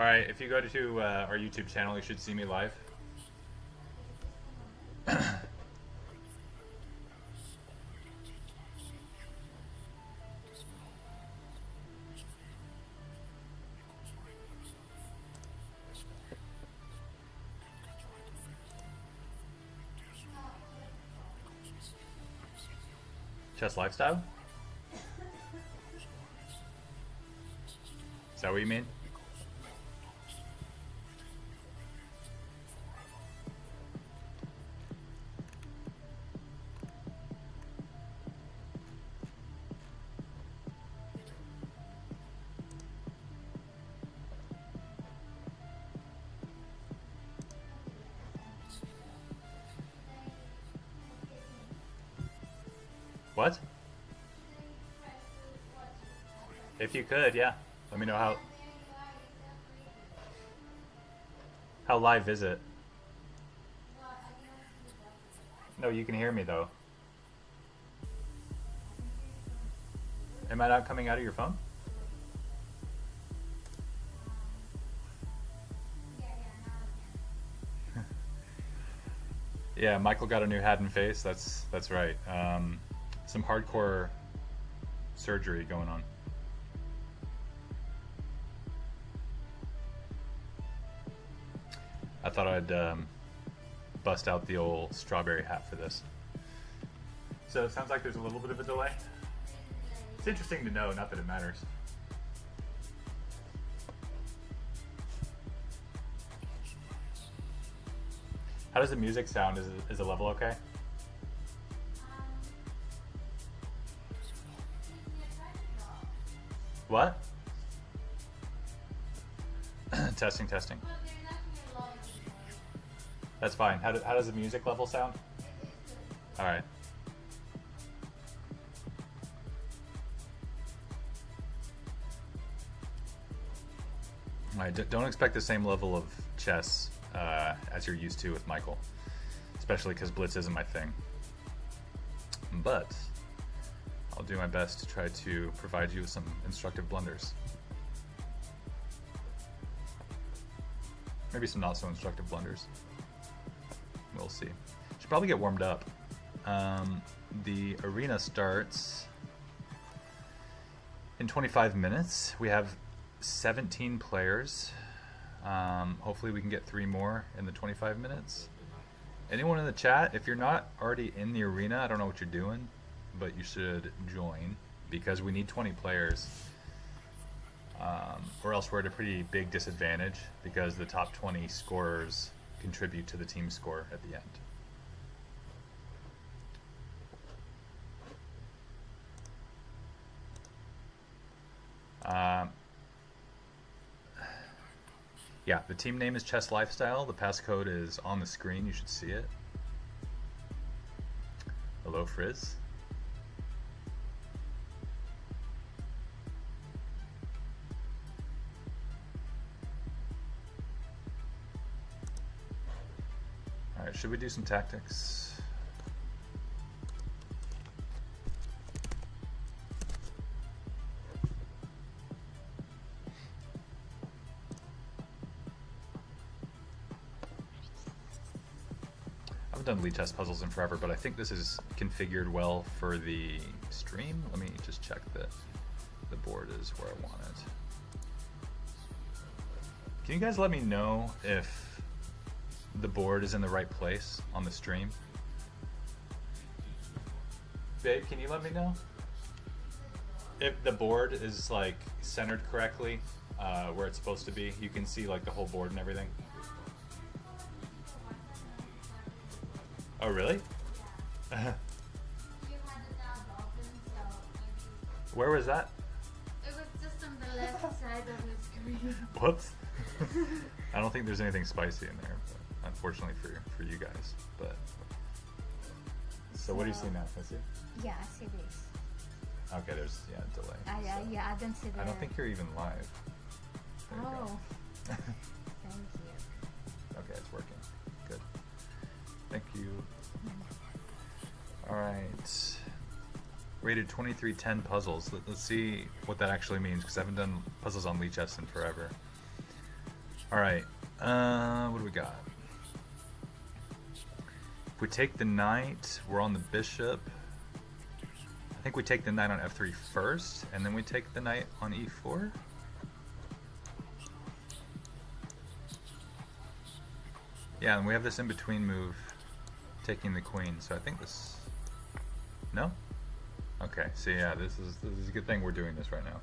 Alright, if you go to our YouTube channel, you should see me live. Chess Lifestyle? Is that what you mean? What? If you could, yeah. Let me know how live is it? No, you can hear me though. Am I not coming out of your phone? Yeah, Michael got a new hat and face. That's right. Some hardcore surgery going on. I thought I'd bust out the old strawberry hat for this. So it sounds like there's a little bit of a delay. It's interesting to know, not that it matters. How does the music sound? Is the level okay? What? Testing, testing. That's fine. How does the music level sound? All right. All right. Don't expect the same level of chess as you're used to with Michael, especially because Blitz isn't my thing. But I'll do my best to try to provide you with some instructive blunders. Maybe some not so instructive blunders. We'll see. Should probably get warmed up. The arena starts in 25 minutes. We have 17 players. Hopefully we can get 3 more in the 25 minutes. Anyone in the chat, if you're not already in the arena, I don't know what you're doing, but you should join because we need 20 players. Or else we're at a pretty big disadvantage because the top 20 scorers contribute to the team score at the end. Yeah, the team name is Chess Lifestyle. The passcode is on the screen. You should see it. Hello, Frizz. All right, should we do some tactics? I haven't done lead chess puzzles in forever, but I think this is configured well for the stream. Let me just check that the board is where I want it. Can you guys let me know if the board is in the right place on the stream? Babe, can you let me know if the board is like centered correctly where it's supposed to be? You can see like the whole board and everything. Oh, really? Where was that? It was just on the left side of the screen. Whoops. I don't think there's anything spicy in there, but unfortunately for you guys. But so what do you see now? Can I see? Yeah, I see this. Okay, there's delay. Yeah, I don't see that. I don't think you're even live. There you Oh. go. Thank you. Okay, it's working. Good. Thank you. All right. Rated 2310 puzzles. Let's see what that actually means because I haven't done puzzles on Lead Chess in forever. Alright, what do we got? If we take the knight, we're on the bishop. I think we take the knight on f3 first, and then we take the knight on e4. Yeah, and we have this in-between move, taking the queen, so I think this... No? Okay, so yeah, this is a good thing we're doing this right now.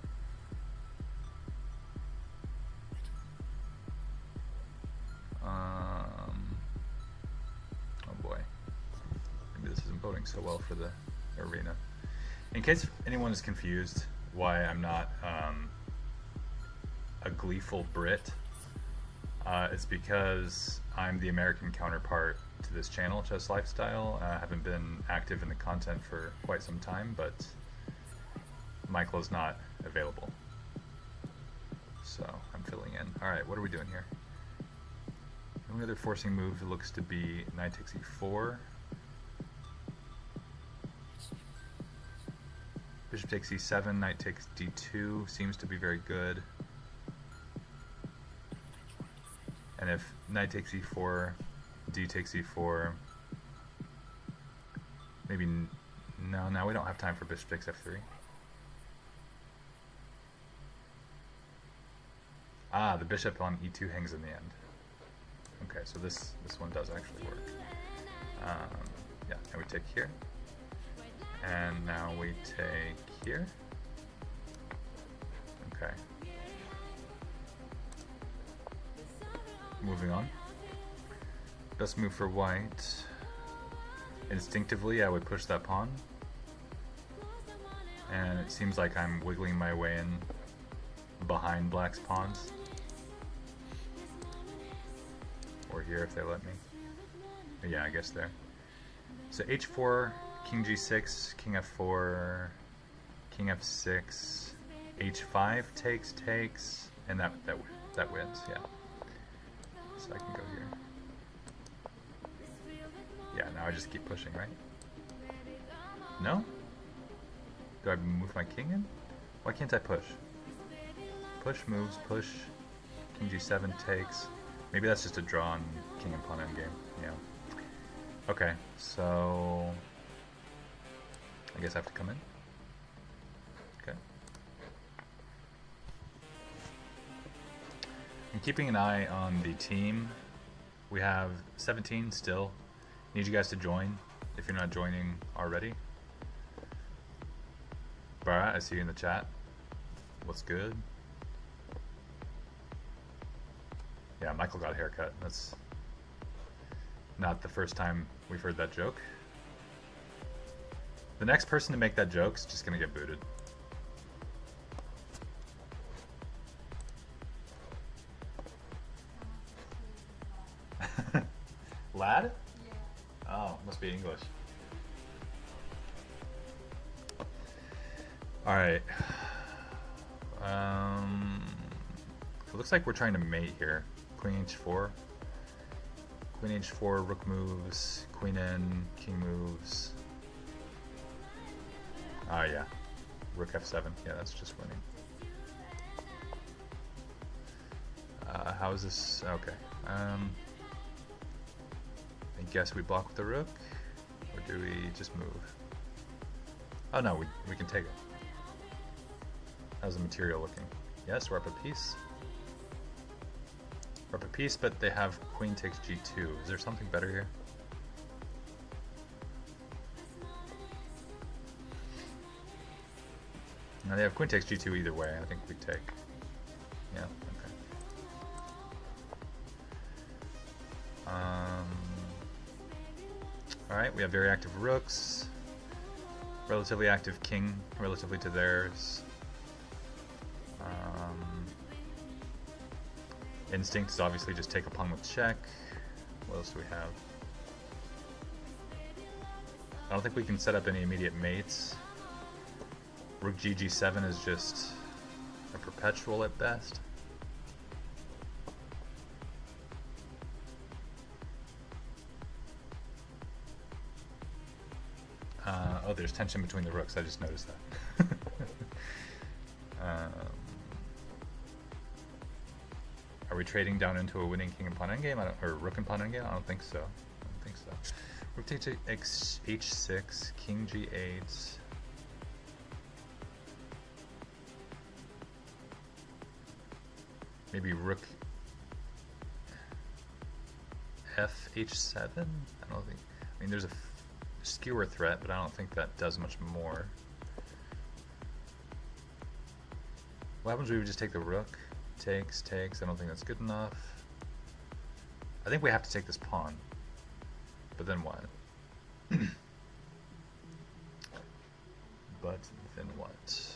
Oh boy. Maybe this isn't boding so well for the arena. In case anyone is confused why I'm not a gleeful Brit, it's because I'm the American counterpart to this channel, Chess Lifestyle. I haven't been active in the content for quite some time, but Michael's not available. So I'm filling in. Alright, what are we doing here? The only other forcing move looks to be knight takes e4. Bishop takes e7, knight takes d2, seems to be very good. And if knight takes e4, d takes e4, maybe, no, now we don't have time for bishop takes f3. Ah, the bishop on e2 hangs in the end. Okay, so this one does actually work. Yeah, and we take here. And now we take here. Okay. Moving on. Best move for white. Instinctively, I would push that pawn. And it seems like I'm wiggling my way in behind black's pawns. Or here if they let me. Yeah, I guess there. So h4, king g6, king f4, king f6, h5 takes, and that wins, yeah. So I can go here. Yeah, now I just keep pushing, right? No? Do I move my king in? Why can't I push? Push moves, push, king g7 takes. Maybe that's just a draw on king and pawn endgame, yeah. Okay, so I guess I have to come in. Okay. I'm keeping an eye on the team. We have 17 still. Need you guys to join if you're not joining already. Bara, I see you in the chat. What's good? Yeah, Michael got a haircut. That's not the first time we've heard that joke. The next person to make that joke is just gonna get booted. Lad? Yeah. Oh, must be English. Alright. It looks like we're trying to mate here. Queen h4. Queen h4, rook moves, queen in, king moves. Ah, yeah. Rook f7. Yeah, that's just winning. How is this? Okay. I guess we block with the rook, or do we just move? Oh no, we can take it. How's the material looking? Yes, we're up a piece. We're up a piece, but they have queen takes g2. Is there something better here? No, they have queen takes g2 either way. I think we take. Yeah, okay. Alright, we have very active rooks. Relatively active king, relatively to theirs. Instinct is obviously just take a pawn with check. What else do we have? I don't think we can set up any immediate mates. Rook g7 is just a perpetual at best. Oh, there's tension between the rooks. I just noticed that. Are Are we trading down into a winning king and pawn endgame? Or rook and pawn endgame? I don't think so. I don't think so. Rook takes h6, king g8. Maybe rook f h7? I don't think. I mean, there's a skewer threat, but I don't think that does much more. What happens when we just take the rook? Takes. I don't think that's good enough. I think we have to take this pawn. But then what? But then what?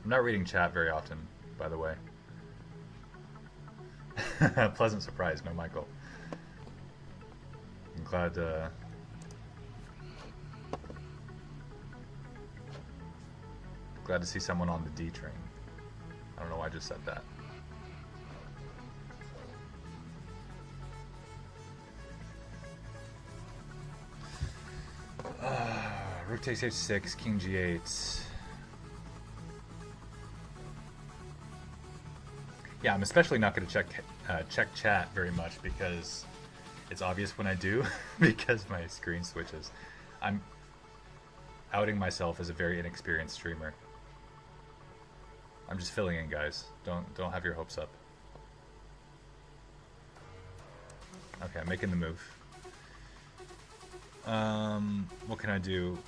I'm not reading chat very often, by the way. Pleasant surprise, no Michael. I'm glad to see someone on the D train. I don't know why I just said that. Rook takes h6, king g8. Yeah, I'm especially not going to check chat very much because it's obvious when I do because my screen switches. I'm outing myself as a very inexperienced streamer. I'm just filling in, guys. Don't have your hopes up. Okay, I'm making the move. What can I do?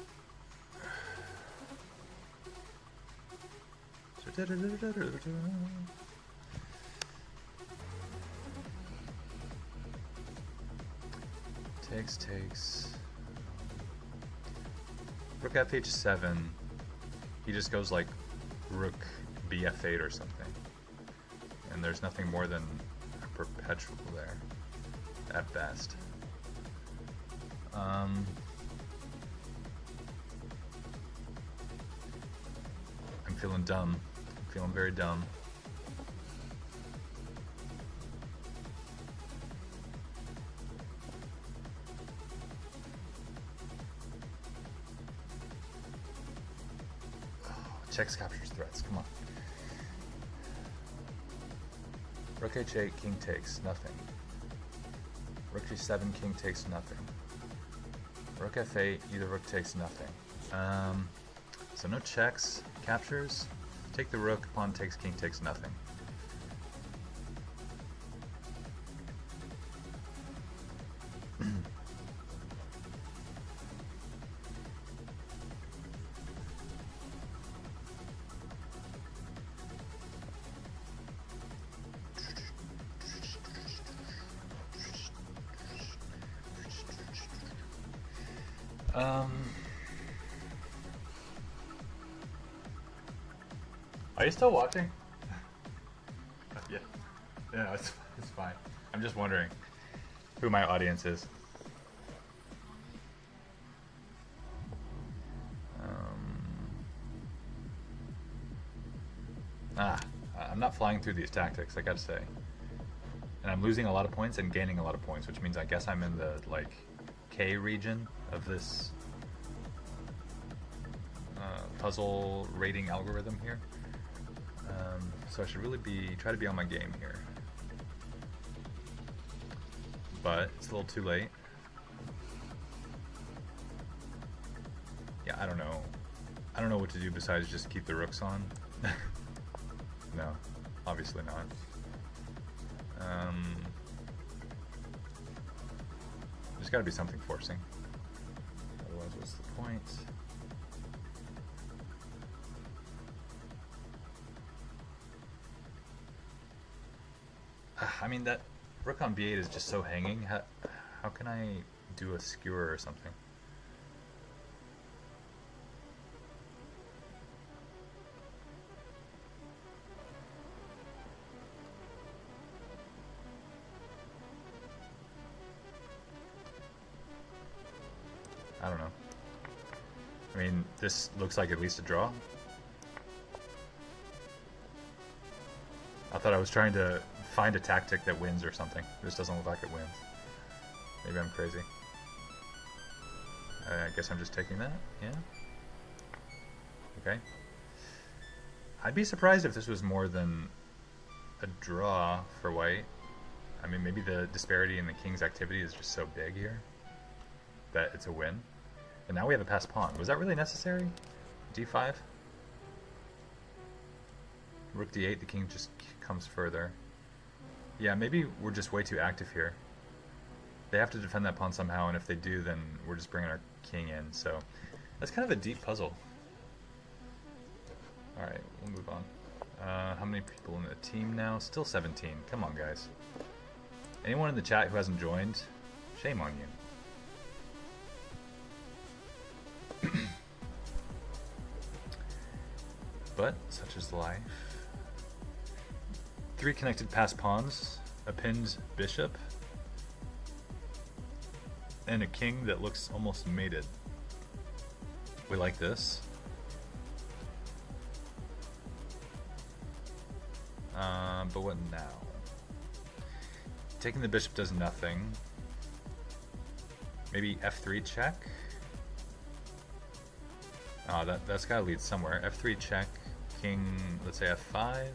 Takes. Rook f7. He just goes like rook bf8 or something. And there's nothing more than a perpetual there, at best. I'm feeling dumb. I'm feeling very dumb. Checks, captures, threats. Come on. Rook h8, king takes. Nothing. Rook g7, king takes. Nothing. Rook f8, either rook takes. Nothing. So no checks, captures. Take the rook, pawn takes, king takes. Nothing. Are you still watching? Yeah, it's fine. I'm just wondering who my audience is. I'm not flying through these tactics, I gotta say. And I'm losing a lot of points and gaining a lot of points, which means I guess I'm in the like K region of this puzzle rating algorithm here. So I should really try to be on my game here. But it's a little too late. Yeah, I don't know. I don't know what to do besides just keep the rooks on. No, obviously not. There's got to be something forcing. Otherwise, what's the point? I mean, that rook on b8 is just so hanging. How can I do a skewer or something? I don't know. I mean, this looks like at least a draw. I thought I was trying to find a tactic that wins or something. This doesn't look like it wins. Maybe I'm crazy. I guess I'm just taking that. Yeah. Okay. I'd be surprised if this was more than a draw for white. I mean, maybe the disparity in the king's activity is just so big here that it's a win. And now we have a passed pawn. Was that really necessary? D5? Rook D8, the king just comes further. Yeah, maybe we're just way too active here. They have to defend that pawn somehow, and if they do, then we're just bringing our king in. So that's kind of a deep puzzle. Alright, we'll move on. How many people in the team now? Still 17. Come on, guys. Anyone in the chat who hasn't joined, shame on you. But such is life. 3 connected passed pawns, a pinned bishop, and a king that looks almost mated. We like this. But what now? Taking the bishop does nothing. Maybe f3 check? Oh, that's gotta lead somewhere. f3 check, king, let's say f5.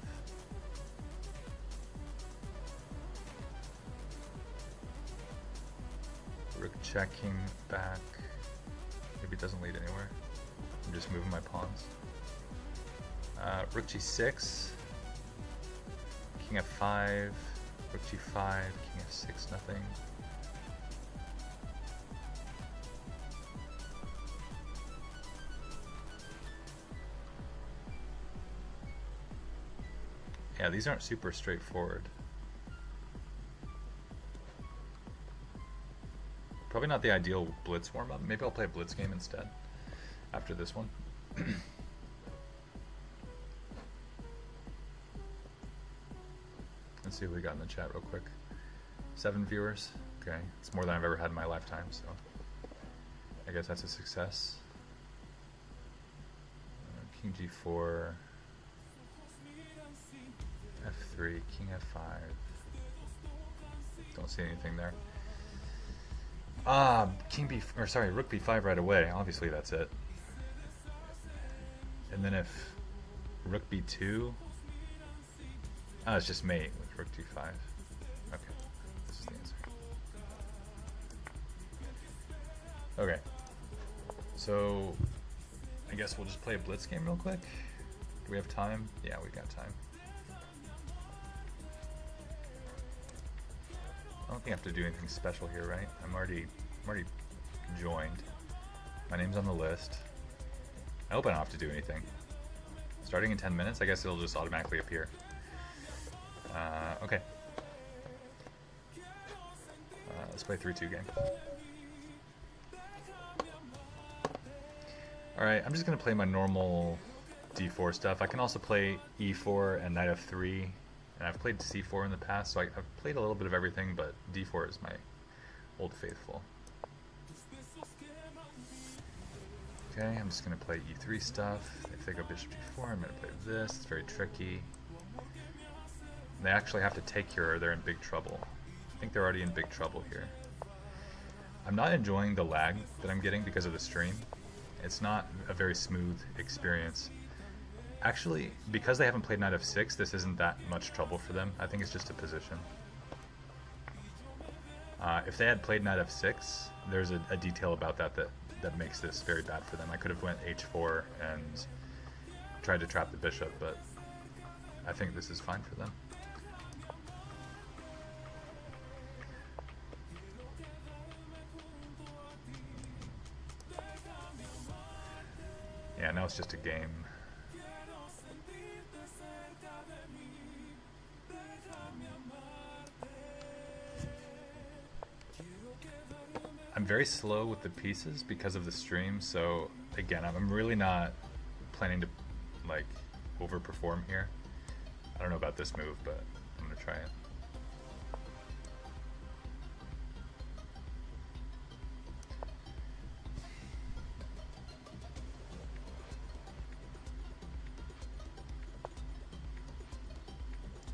Rook check, king back. Maybe it doesn't lead anywhere. I'm just moving my pawns. Rook g6. King f5, rook g5, king f6, nothing. Yeah, these aren't super straightforward. Probably not the ideal blitz warm-up. Maybe I'll play a blitz game instead after this one. Let's see what we got in the chat real quick. 7 viewers. Okay, it's more than I've ever had in my lifetime, so I guess that's a success. King g4, f3, king f5. Don't see anything there. Rook b5 right away. Obviously that's it. And then if rook b2, it's just mate with rook d5. Okay, this is the answer. Okay, so I guess we'll just play a blitz game real quick. Do we have time? Yeah, we got time. I don't think I have to do anything special here, right? I'm already joined. My name's on the list. I hope I don't have to do anything. Starting in 10 minutes, I guess it'll just automatically appear. Okay. Let's play 3-2 game. Alright, I'm just going to play my normal d4 stuff. I can also play e4 and knight f3. And I've played c4 in the past, so I've played a little bit of everything, but d4 is my old faithful. Okay, I'm just going to play e3 stuff. If they go bishop d4, I'm going to play this. It's very tricky. They actually have to take here or they're in big trouble. I think they're already in big trouble here. I'm not enjoying the lag that I'm getting because of the stream. It's not a very smooth experience. Actually, because they haven't played knight f6, this isn't that much trouble for them. I think it's just a position. If they had played knight f6, there's a detail about that makes this very bad for them. I could have went h4 and tried to trap the bishop, but I think this is fine for them. Yeah, now it's just a game. I'm very slow with the pieces because of the stream, so again, I'm really not planning to like overperform here. I don't know about this move, but I'm gonna try it.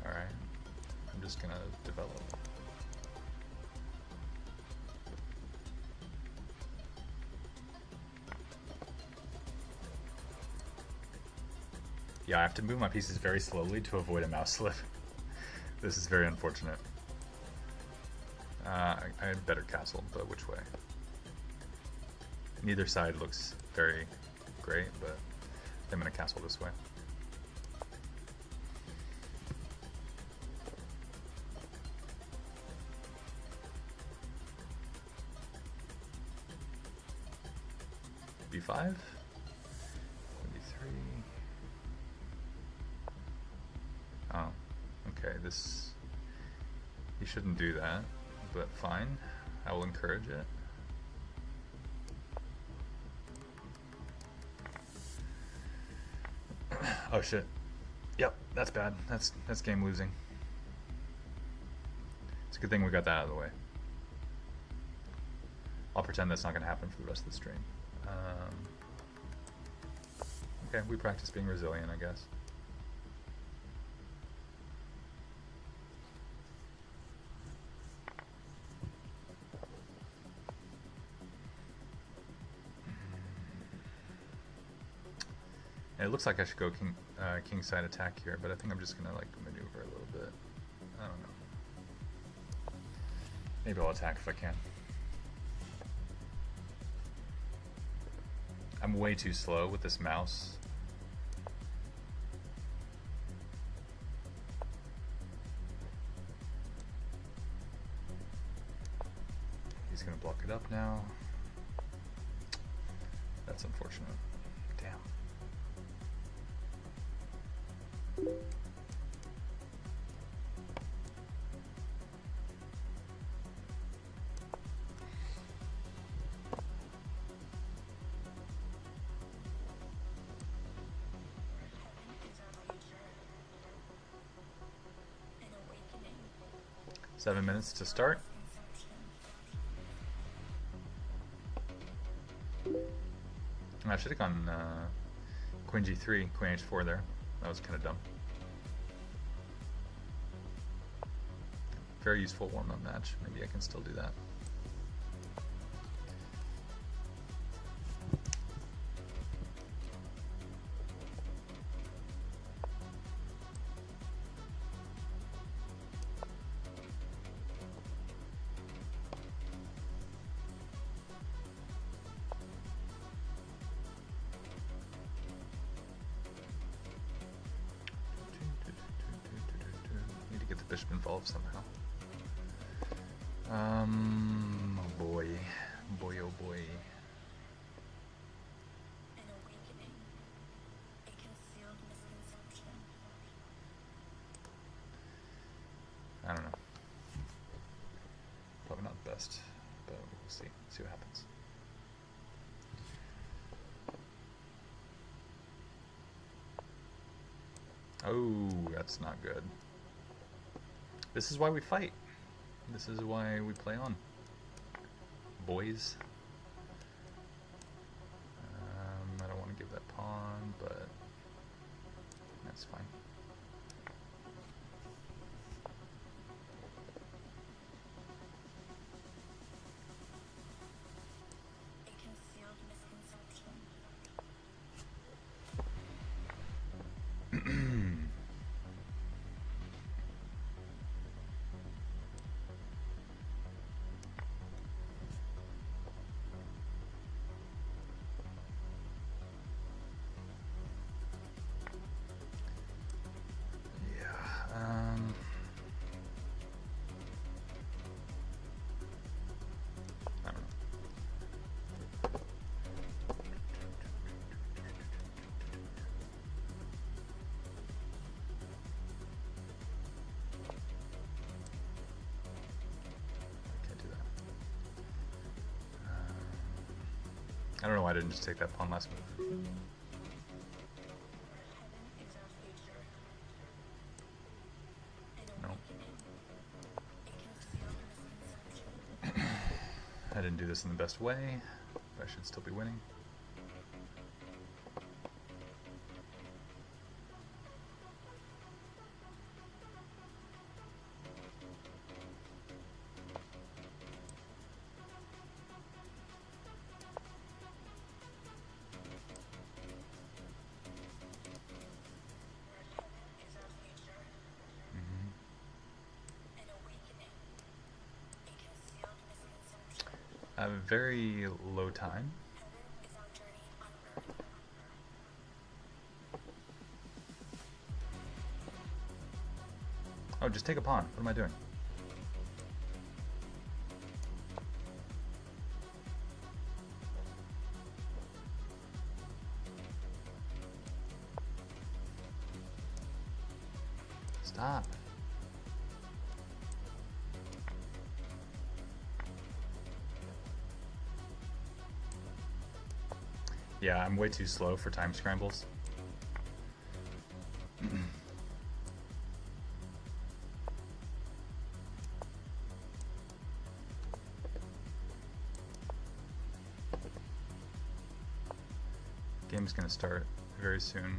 Alright, I'm just gonna develop. Yeah, I have to move my pieces very slowly to avoid a mouse slip. This is very unfortunate. I had a better castle, but which way? Neither side looks very great, but I'm going to castle this way. B5, B3. Oh, okay. This, he shouldn't do that, but fine. I will encourage it. Oh shit. Yep, that's bad. That's game losing. It's a good thing we got that out of the way. I'll pretend that's not going to happen for the rest of the stream. Okay, we practice being resilient, I guess. It looks like I should go king side attack here, but I think I'm just gonna like maneuver a little bit. I don't know. Maybe I'll attack if I can. I'm way too slow with this mouse. He's gonna block it up now. That's unfortunate. Damn. Seven minutes to start. I should have gone Queen G3, Queen H4 there. That was kind of dumb. Very useful warm-up match. Maybe I can still do that. Need to get the bishop involved somehow. Oh boy. Boy, oh boy. I don't know. Probably not the best, but we'll see. See what happens. Oh, that's not good. This is why we fight. This is why we play on. Boys. I don't want to give that pawn, but that's fine. I don't know why I didn't just take that pawn last move. No. I didn't do this in the best way, but I should still be winning. have a very low time. Oh, just take a pawn. What am I doing? Stop. Yeah, I'm way too slow for time scrambles. Game's gonna start very soon.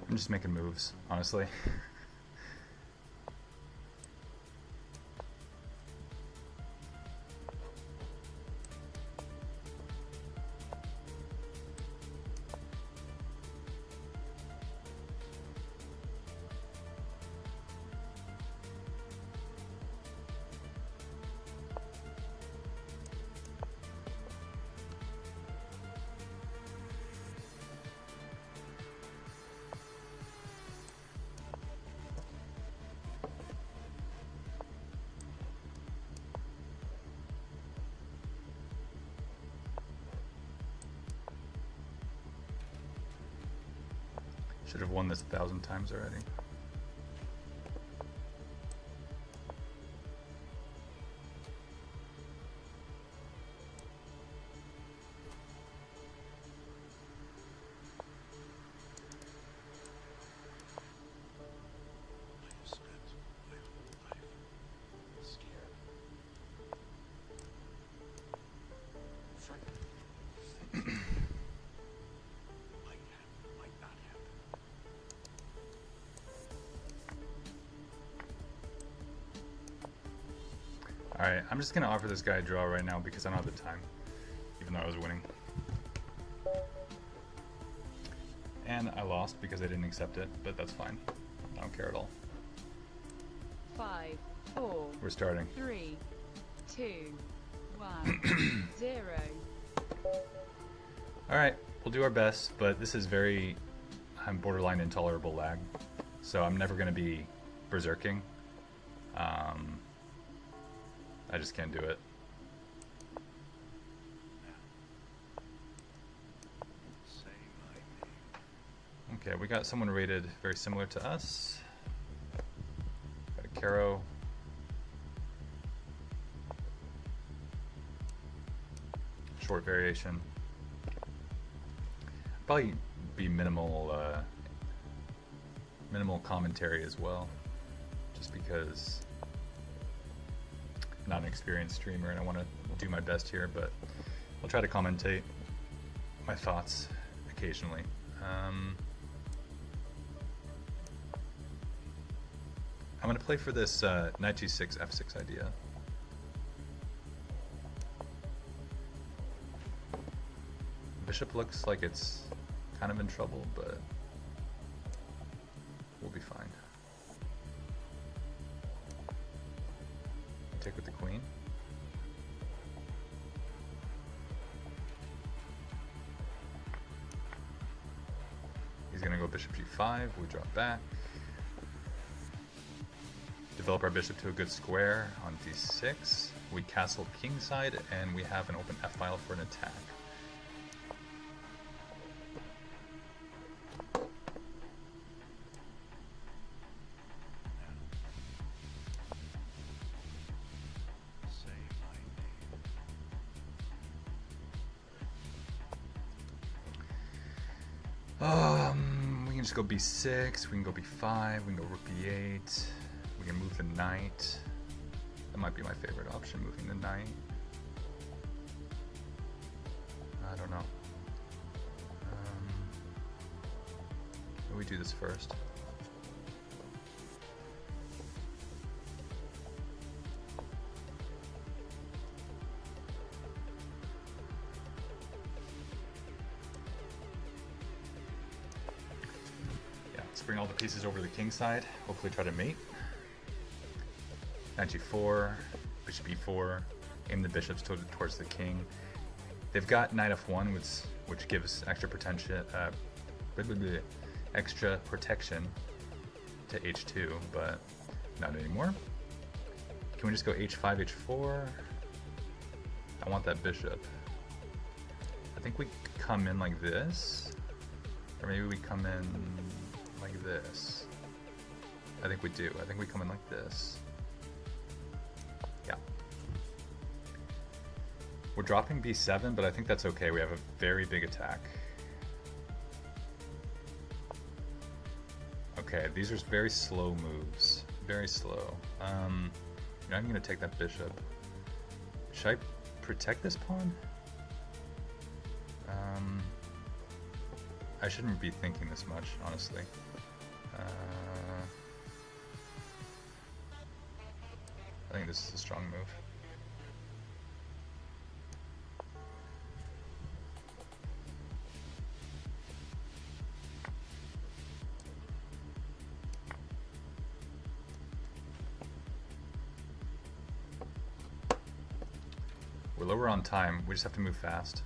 I'm just making moves, honestly. Should have won this 1,000 times already. Alright, I'm just gonna offer this guy a draw right now because I don't have the time, even though I was winning. And I lost because I didn't accept it, but that's fine. I don't care at all. 5, 4. We're starting. 3, 2, 1, 0. Alright, we'll do our best, but this is I'm borderline intolerable lag, so I'm never gonna be berserking. I just can't do it. Okay, we got someone rated very similar to us. Got a Caro. Short variation. Probably be minimal commentary as well, just because I'm not an experienced streamer and I want to do my best here, but I'll try to commentate my thoughts occasionally. I'm going to play for this knight g6 f6 idea. Bishop looks like it's kind of in trouble, but we'll be fine. Take with the queen. He's going to go bishop g5, we drop back. Develop our bishop to a good square on d6. We castle kingside, and we have an open f-file for an attack. We can just go b6, we can go b5, we can go rook b8, we can move the knight. That might be my favorite option, moving the knight. I don't know. We do this first. Yeah, let's bring all the pieces over to the king side. Hopefully try to mate. Knight g4, bishop e4, aim the bishops towards the king. They've got knight f1, which gives extra extra protection to h2, but not anymore. Can we just go h5, h4? I want that bishop. I think we come in like this, or maybe we come in like this. I think we do. I think we come in like this. Yeah. We're dropping b7, but I think that's okay. We have a very big attack. Okay, these are very slow moves. Very slow. I'm going to take that bishop. Should I protect this pawn? I shouldn't be thinking this much, honestly. I think this is a strong move. We're lower on time. We just have to move fast.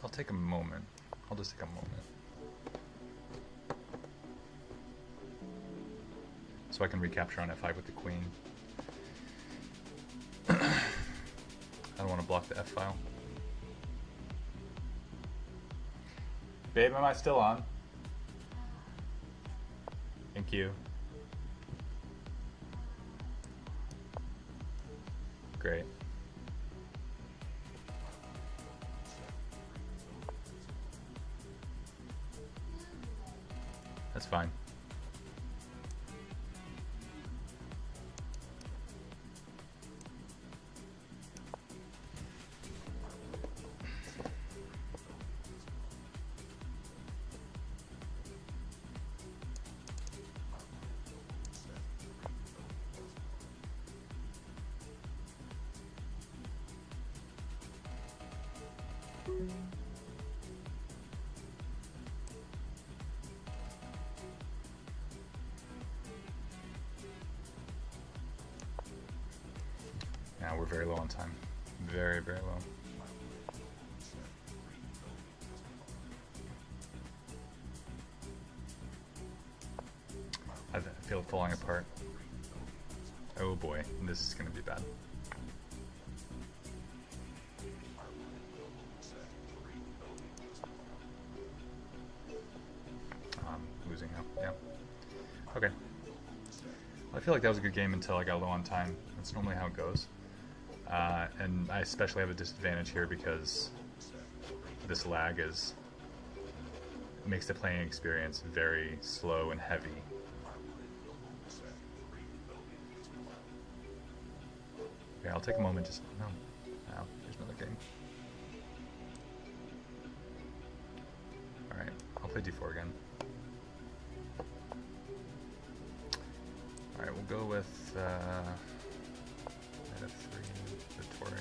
I'll take a moment. I'll just take a moment. So I can recapture on f5 with the queen. I don't want to block the f-file. Babe, am I still on? Thank you. Great. That's fine. Now we're very low on time. Very, very low. I feel it falling apart. Oh boy, this is going to be bad. I'm losing now, yeah. Okay. I feel like that was a good game until I got low on time. That's normally how it goes. And I especially have a disadvantage here because this lag makes the playing experience very slow and heavy. Okay, I'll take a moment just... No, there's another game. Alright, I'll play d4 again. Alright, we'll go with... knight f3, Vittori.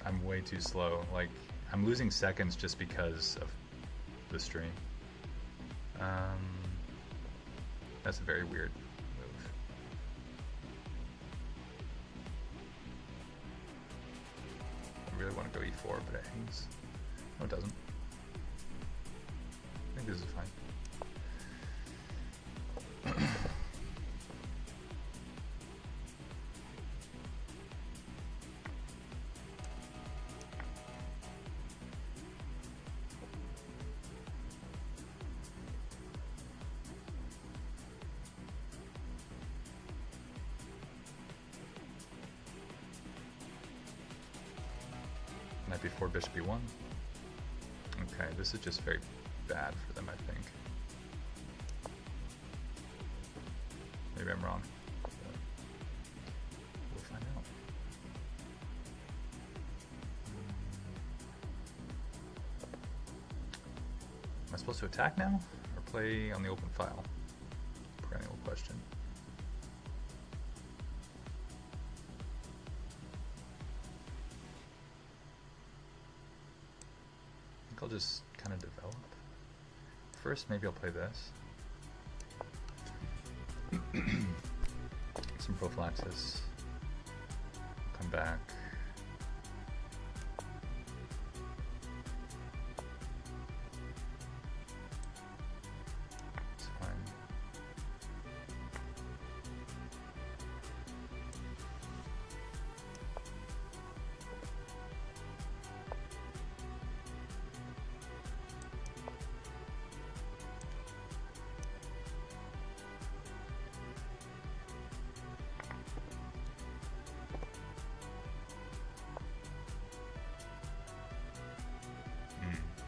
I'm way too slow. Like, I'm losing seconds just because of the stream. That's a very weird move. I really want to go e4, but it hangs. No, it doesn't. I think this is fine. Knight b4, bishop b1. Okay, this is just very bad for them, I think. Maybe I'm wrong. But we'll find out. Am I supposed to attack now or play on the open file? Perennial question. I think I'll just kind of develop. First, maybe I'll play this. Some prophylaxis. Come back. It's fine.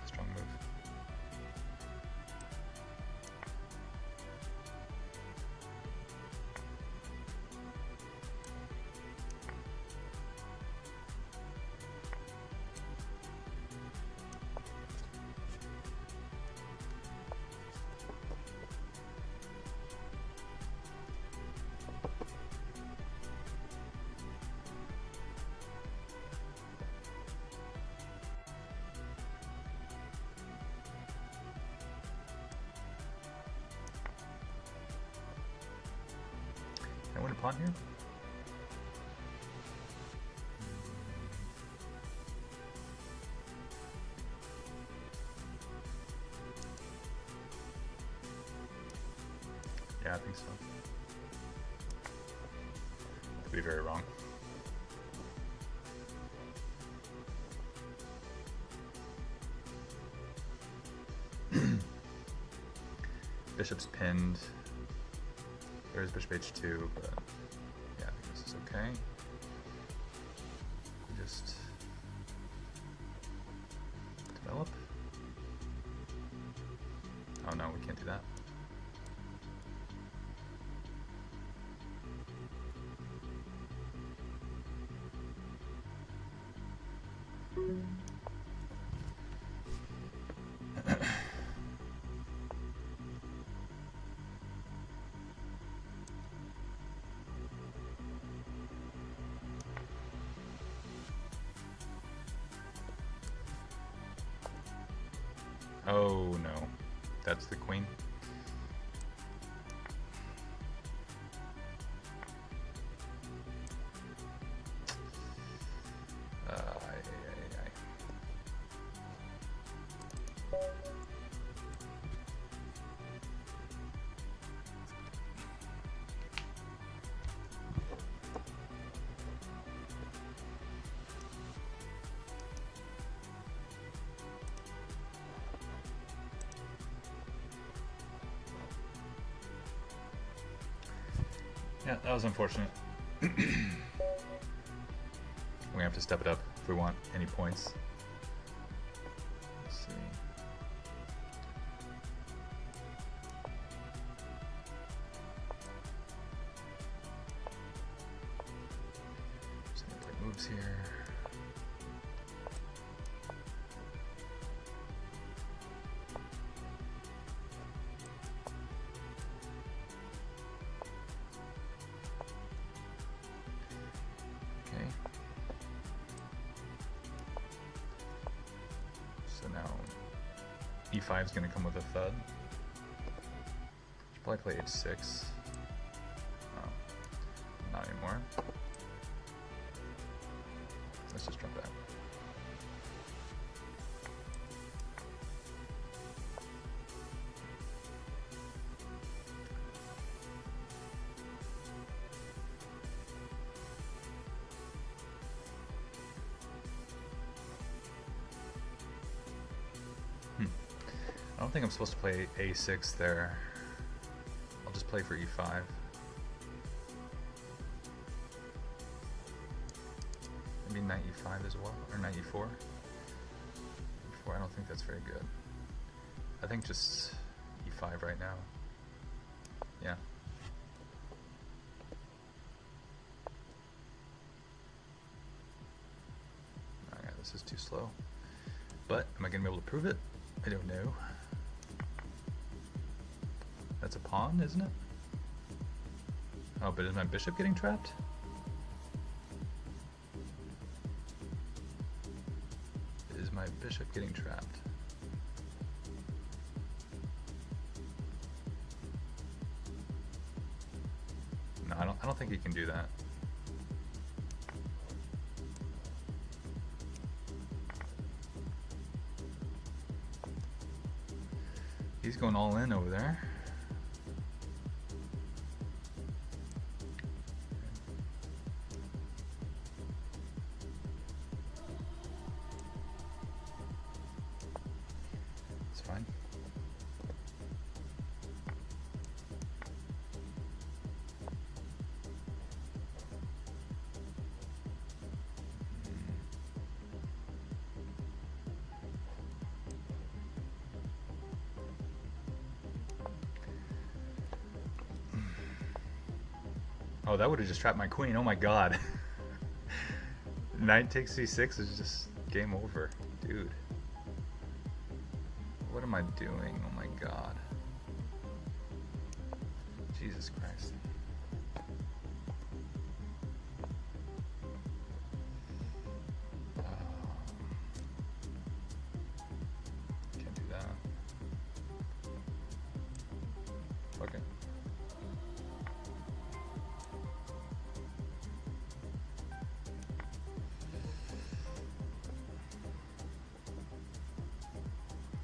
Strong move. Can I win a pawn here? Yeah, I think so. Could be very wrong. Bishop's pinned. There's bishop h2, but yeah, I think this is okay. We just develop. Oh no, we can't do that. Oh no, that's the queen. Yeah, that was unfortunate. We're gonna have to step it up if we want any points. Let's see. Just gonna play moves here. So now e5 is going to come with a thud. Should probably play h6. Oh, not anymore. Let's just jump back. I don't think I'm supposed to play a6 there. I'll just play for e5. Maybe knight e5 as well, or knight e4. e4. I don't think that's very good. I think just e5 right now. Yeah. Oh yeah, this is too slow. But am I going to be able to prove it? I don't know. That's a pawn, isn't it? Oh, but is my bishop getting trapped? Is my bishop getting trapped? No, I don't think he can do that. He's going all in over there. It's fine. Oh, that would have just trapped my queen. Oh my god. Knight takes c6 is just game over. Dude. What am I doing? Oh my god. Jesus Christ. Can't do that. Okay.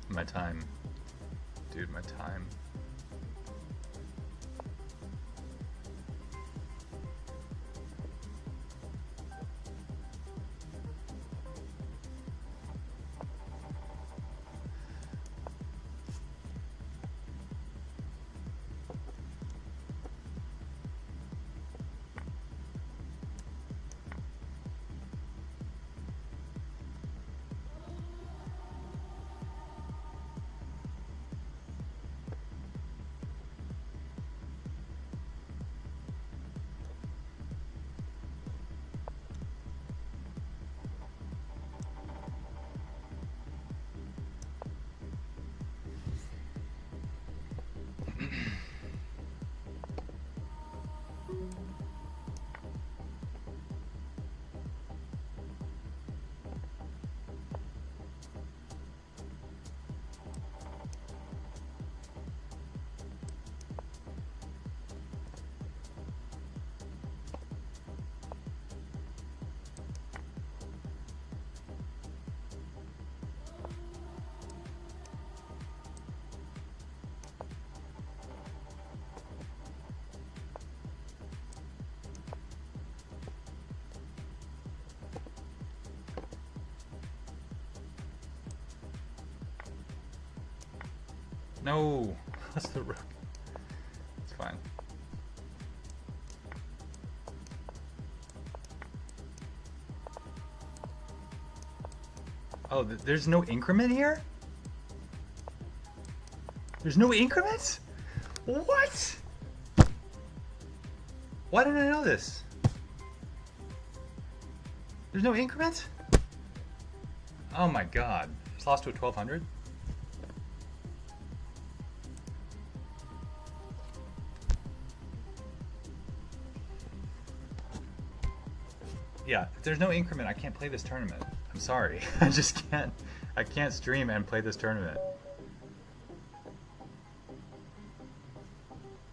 My time. Dude, my time. No, that's the rook. It's fine. Oh, there's no increment here? There's no increment? What? Why didn't I know this? There's no increment? Oh my god. Just lost to a 1200? Yeah, if there's no increment, I can't play this tournament. I'm sorry. I just can't. I can't stream and play this tournament.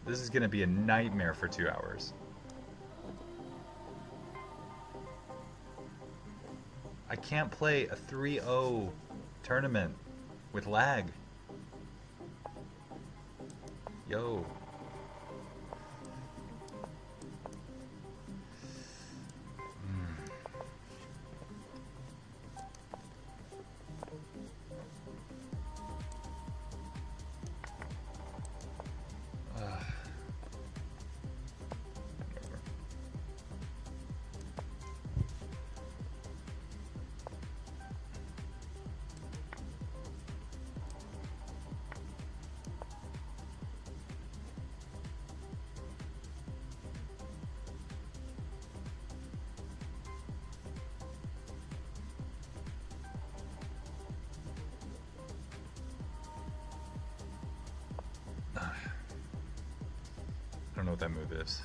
This is gonna be a nightmare for 2 hours. I can't play a 3-0 tournament with lag. Yo. what that move is.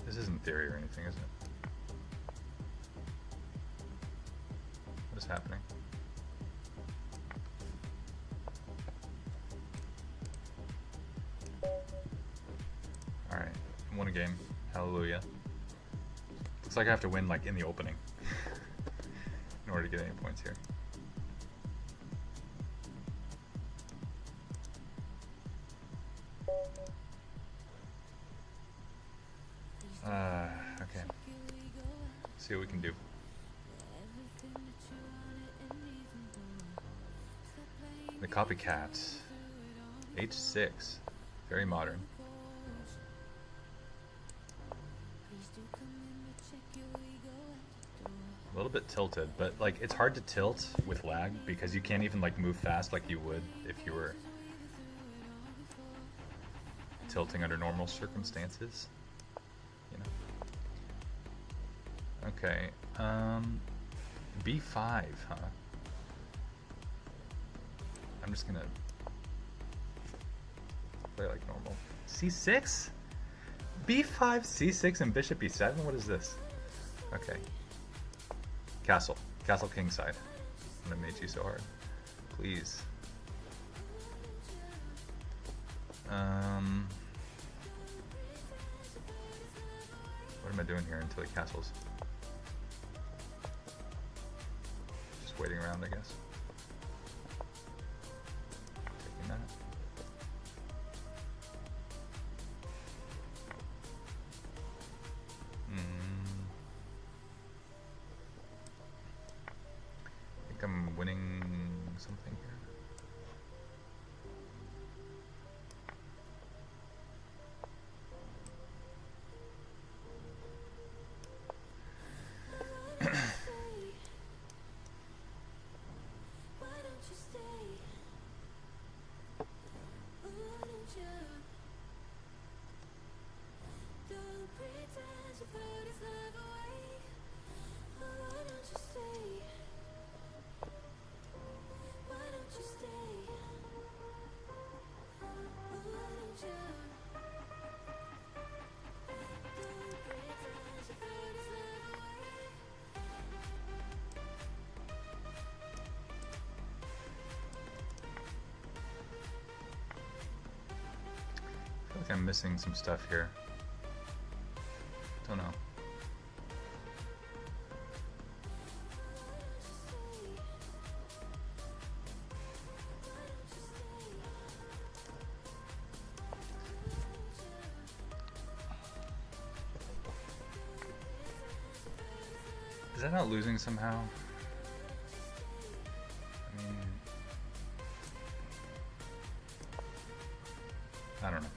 This isn't theory or anything, is it? What is happening? Alright, I won a game. Hallelujah. Looks like I have to win like in the opening in order to get any points here. Okay. See what we can do. The copycat. H6. Very modern. A little bit tilted, but like it's hard to tilt with lag because you can't even like move fast like you would if you were tilting under normal circumstances. You know. Okay. B5, huh? I'm just gonna play like normal. C6? B5, C6, and Bishop E7? What is this? Okay. Castle. Castle king side. I'm gonna mate you so hard. Please. What am I doing here until he castles? Just waiting around, I guess. Taking that. I think I'm winning something here. I feel like I'm missing some stuff here. Don't know. Is that not losing somehow? I mean, I don't know.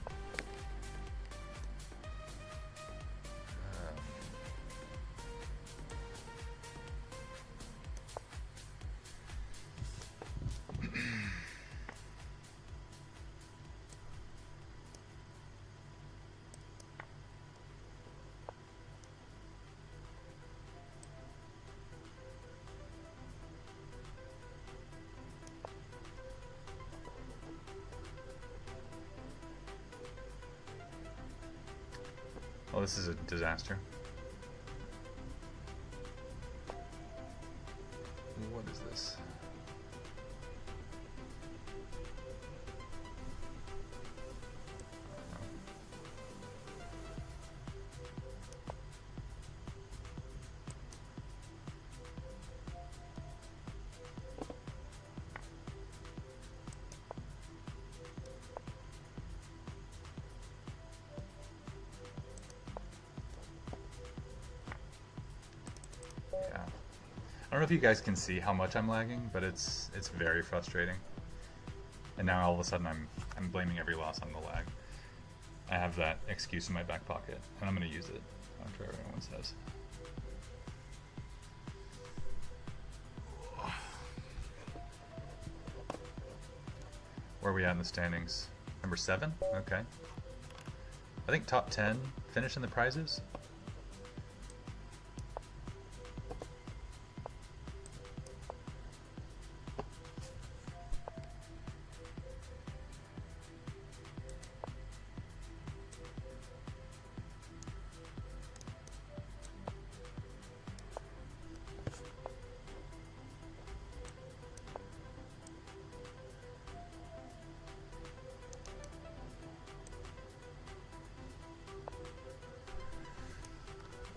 Oh, this is a disaster. What is this? I don't know if you guys can see how much I'm lagging, but it's very frustrating. And now all of a sudden I'm blaming every loss on the lag. I have that excuse in my back pocket, and I'm going to use it after everyone says. Where are we at in the standings? Number 7? Okay. I think top 10 finish in the prizes.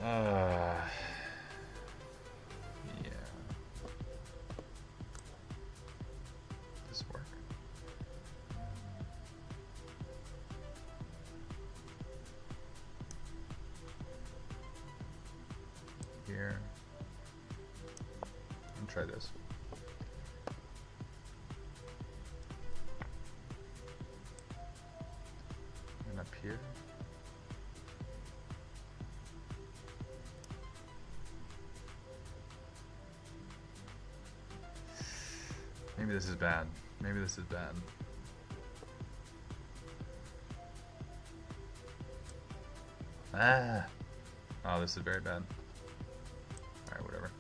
Yeah. Does this work? Here. I'll try this. And up here. Maybe this is bad. Maybe this is bad. Ah! Oh, this is very bad. Alright, whatever.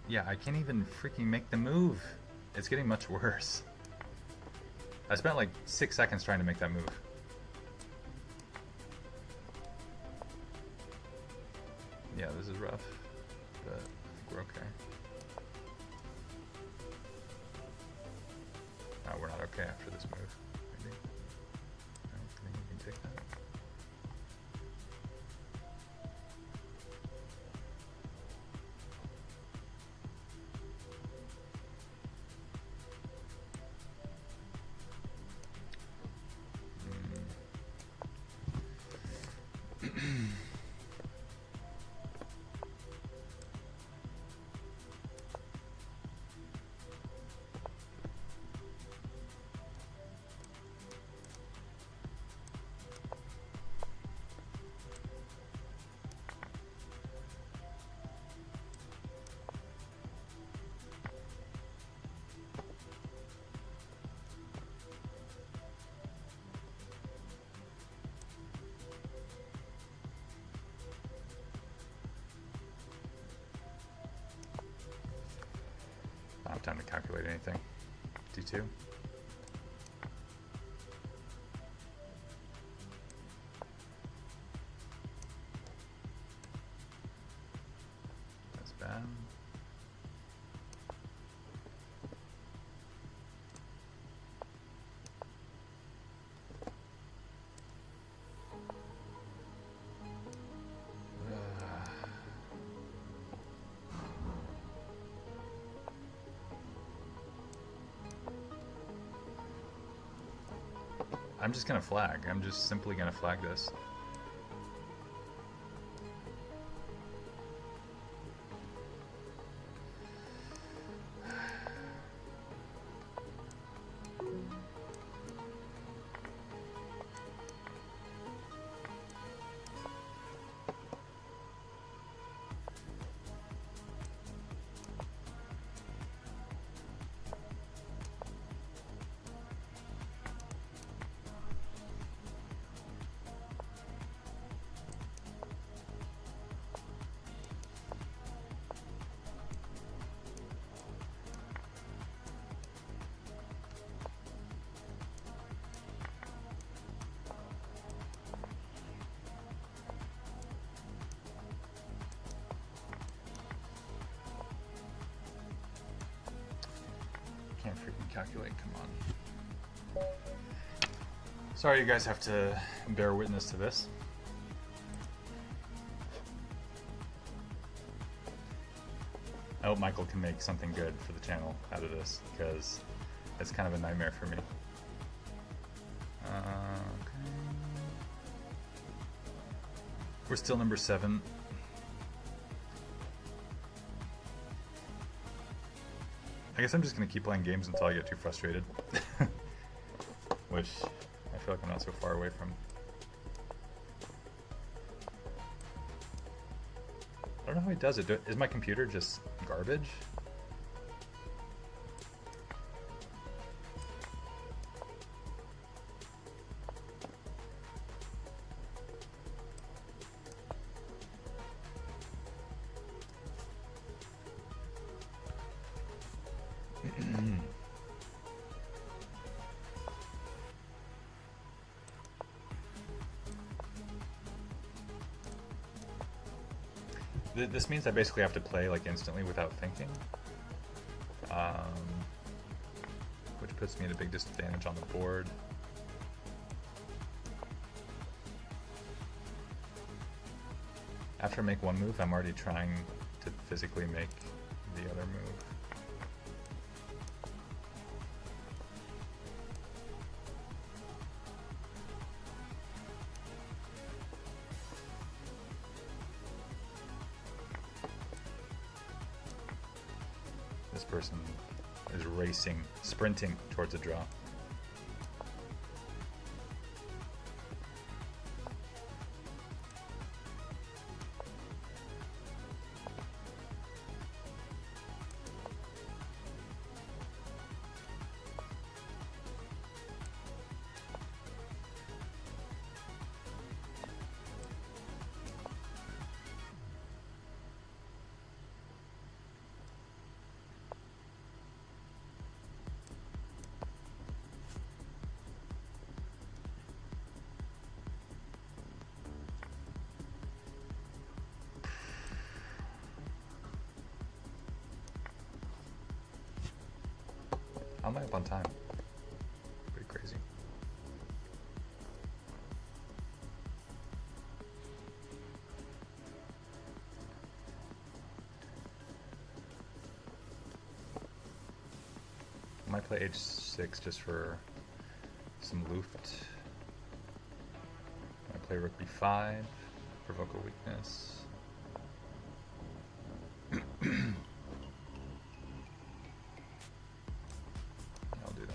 Yeah, I can't even freaking make the move. It's getting much worse. I spent like 6 seconds trying to make that move. Yeah, this is rough, but I think we're okay. Oh, we're not okay after this move. Maybe. I don't think we can take that. I don't have time to calculate anything. D2. That's bad. I'm just gonna flag. I'm just simply gonna flag this. Can't freaking calculate, come on. Sorry you guys have to bear witness to this. I hope Michael can make something good for the channel out of this, because it's kind of a nightmare for me. Okay. We're still number 7. I guess I'm just going to keep playing games until I get too frustrated. Which I feel like I'm not so far away from. I don't know how he does it. Is my computer just garbage? This means I basically have to play like instantly without thinking. Which puts me at a big disadvantage on the board. After I make one move, I'm already trying to physically make the other move. This person is racing, sprinting towards a draw. How am I up on time? Pretty crazy. I might play h6 just for some Luft. I play rook b5, provoke a weakness. I'll do that.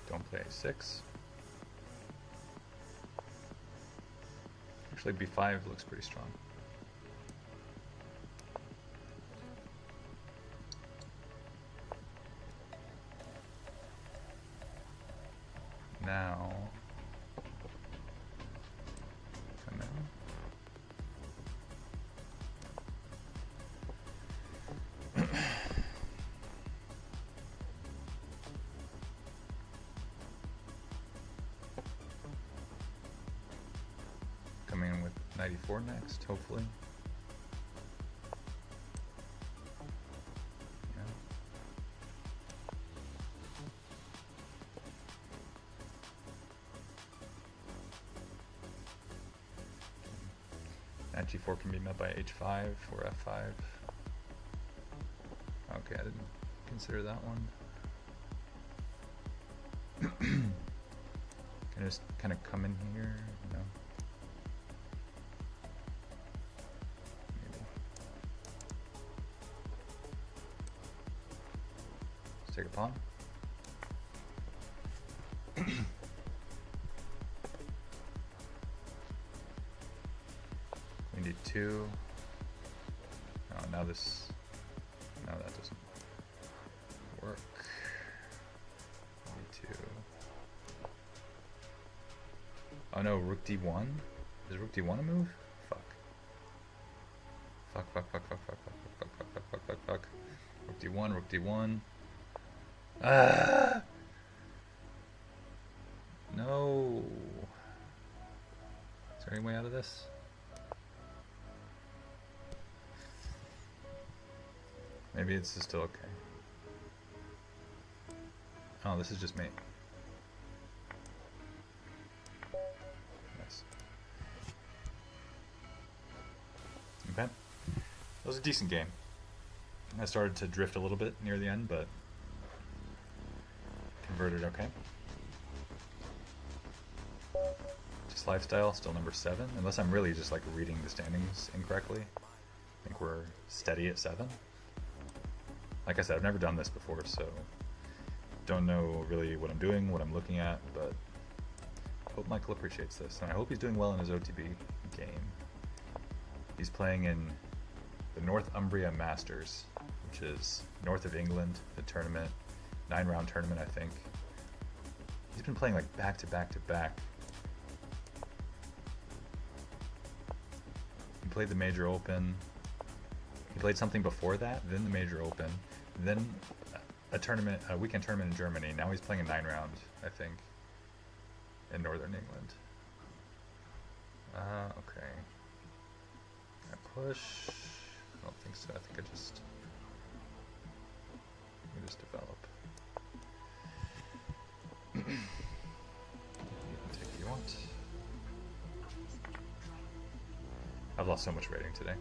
Don't play a6. Actually, b5 looks pretty strong. Now, come in. Coming in with 94 next, hopefully. Yeah. That g4 can be met by h5 or f5. Okay, I didn't consider that one. Can I just kind of come in here? No. Maybe. Let's take a pawn. We need two. Oh, now this. No, that doesn't work. Need two. Oh no, rook d1? Is rook d1 a move? Fuck. Fuck, fuck, fuck, fuck, fuck, fuck, fuck, fuck, fuck, fuck, fuck, fuck. Rook d1, rook d1. Ah! No. Is there any way out of this? Maybe it's still okay. Oh, this is just me. Nice. Okay. That was a decent game. I started to drift a little bit near the end, but converted okay. Just lifestyle, still number 7, unless I'm really just like reading the standings incorrectly. I think we're steady at 7. Like I said, I've never done this before, so don't know really what I'm doing, what I'm looking at, but I hope Michael appreciates this, and I hope he's doing well in his OTB game. He's playing in the Northumbria Masters, which is north of England, the tournament, 9-round tournament, I think. He's been playing like back to back to back. He played the Major Open. He played something before that, then the Major Open, then a weekend tournament in Germany. Now he's playing a 9-round, I think, in Northern England. Okay. I push. I don't think so. I think I just develop. You can take if you want. I've lost so much rating today.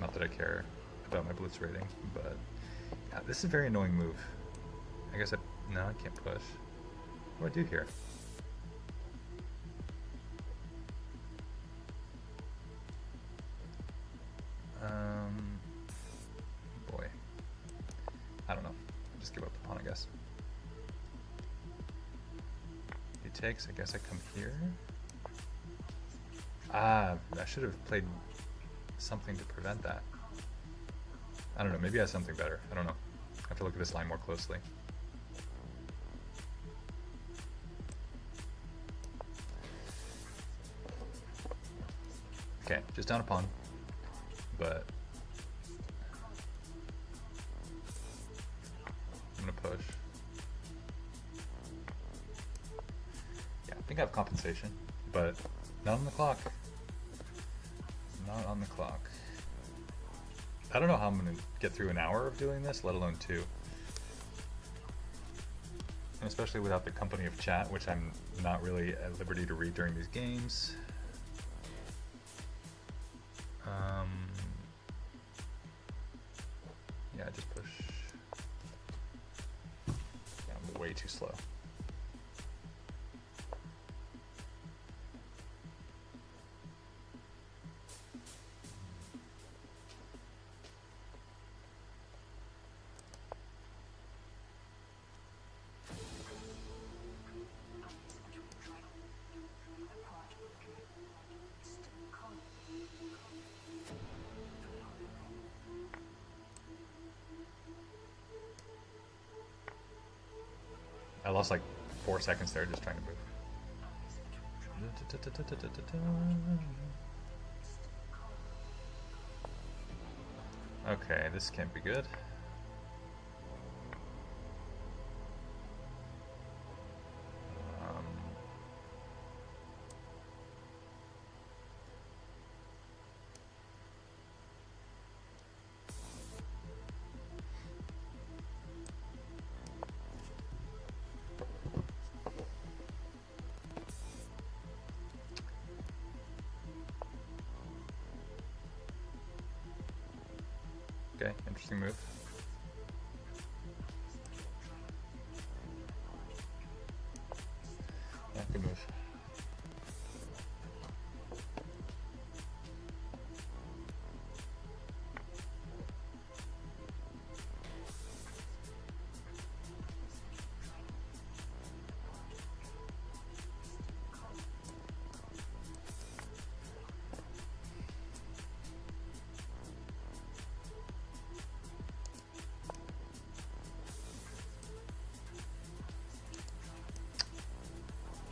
Not that I care about my blitz rating, but yeah, this is a very annoying move. I guess no, I can't push. What do I do here? Boy. I don't know. Just give up the pawn, I guess. He takes, I guess I come here. I should have played something to prevent that. I don't know, maybe I have something better. I don't know. I have to look at this line more closely. Okay, just down a pawn, but I'm gonna push. Yeah, I think I have compensation, but not on the clock. Not on the clock. I don't know how I'm gonna get through an hour of doing this, let alone 2. And especially without the company of chat, which I'm not really at liberty to read during these games. Yeah, just push. Yeah, I'm way too slow. I lost like 4 seconds there just trying to move. Okay, this can't be good. Okay, interesting move. Yeah, good move.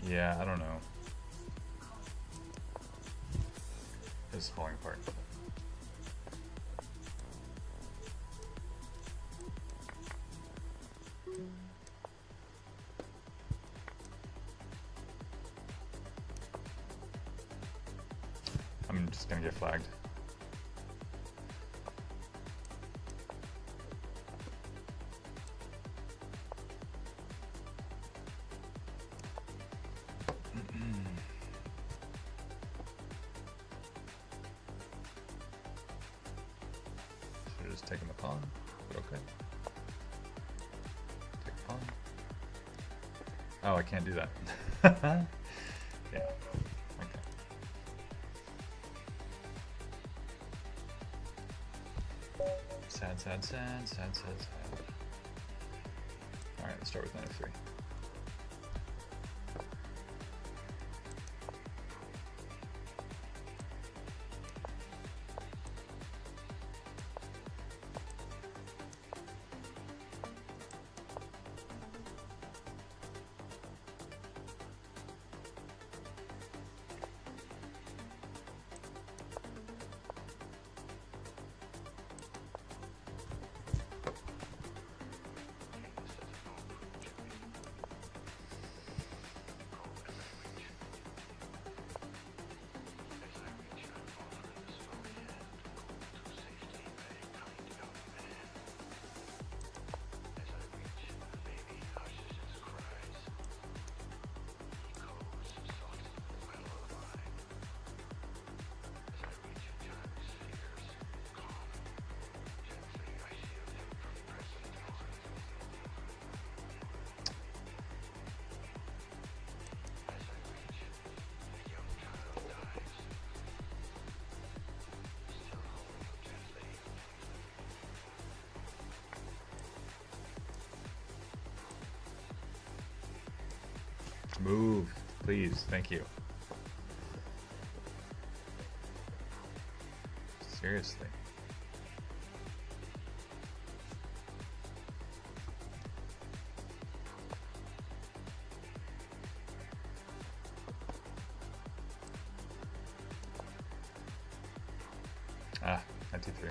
Yeah, I don't know. This is falling apart. I'm just gonna get flagged. Should've just taken the pawn, but okay. Take the pawn. Oh, I can't do that. Yeah. Okay. Sad, sad, sad, sad, sad, sad. Alright, let's start with knight f3. Move, please. Thank you. Seriously. Ah, knight d3.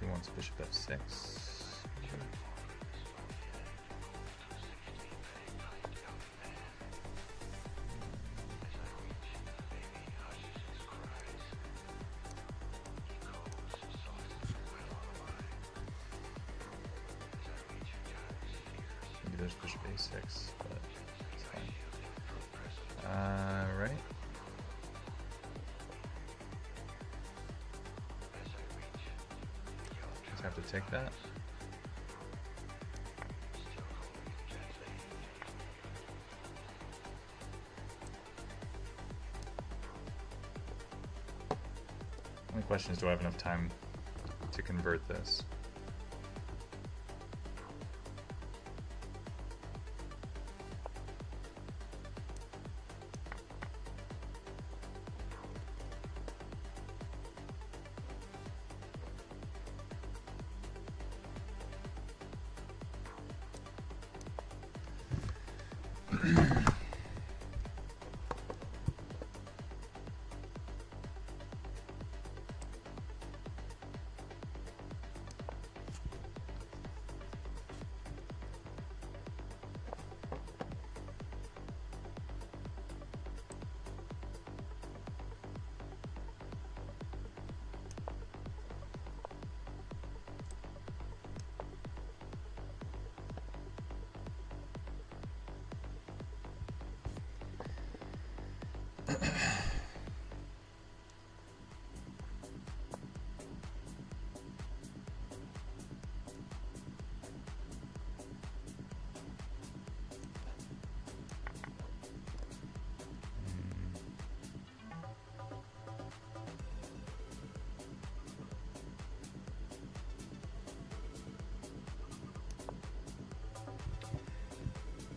He wants bishop f6. Maybe there's bishop a6, but it's fine. Right. Just have to take that. Only question is, do I have enough time to convert this?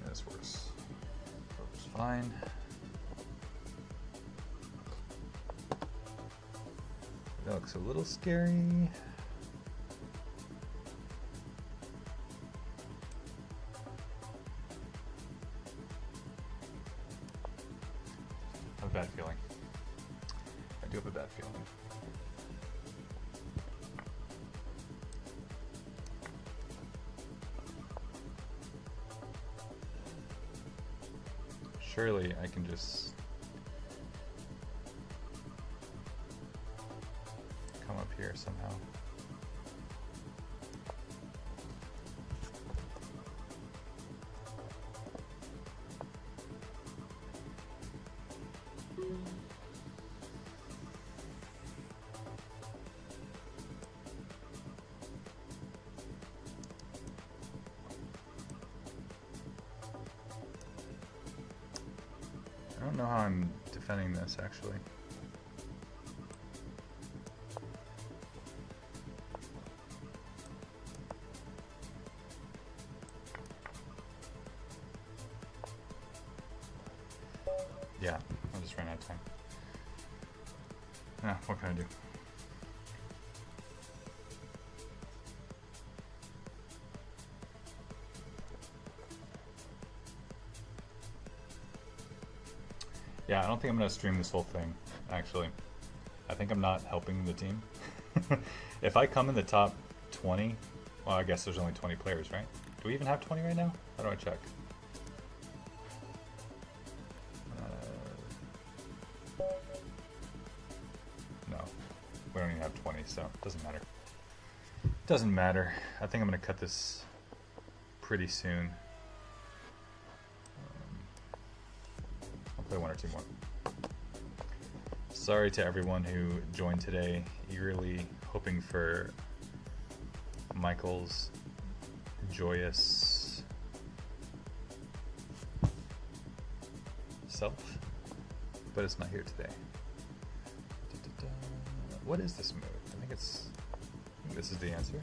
This works fine. That looks a little scary. I have a bad feeling. I do have a bad feeling. Surely I can just come up here somehow. know how I'm defending this actually. Yeah, I just ran out of time. Ah, what can I do? Yeah, I don't think I'm gonna stream this whole thing, actually. I think I'm not helping the team. If I come in the top 20, well, I guess there's only 20 players, right? Do we even have 20 right now? How do I check? No, we don't even have 20, so it doesn't matter. Doesn't matter. I think I'm gonna cut this pretty soon. I'll play one or two more. Sorry to everyone who joined today, eagerly hoping for Michael's joyous self, but it's not here today. What is this move? I think this is the answer.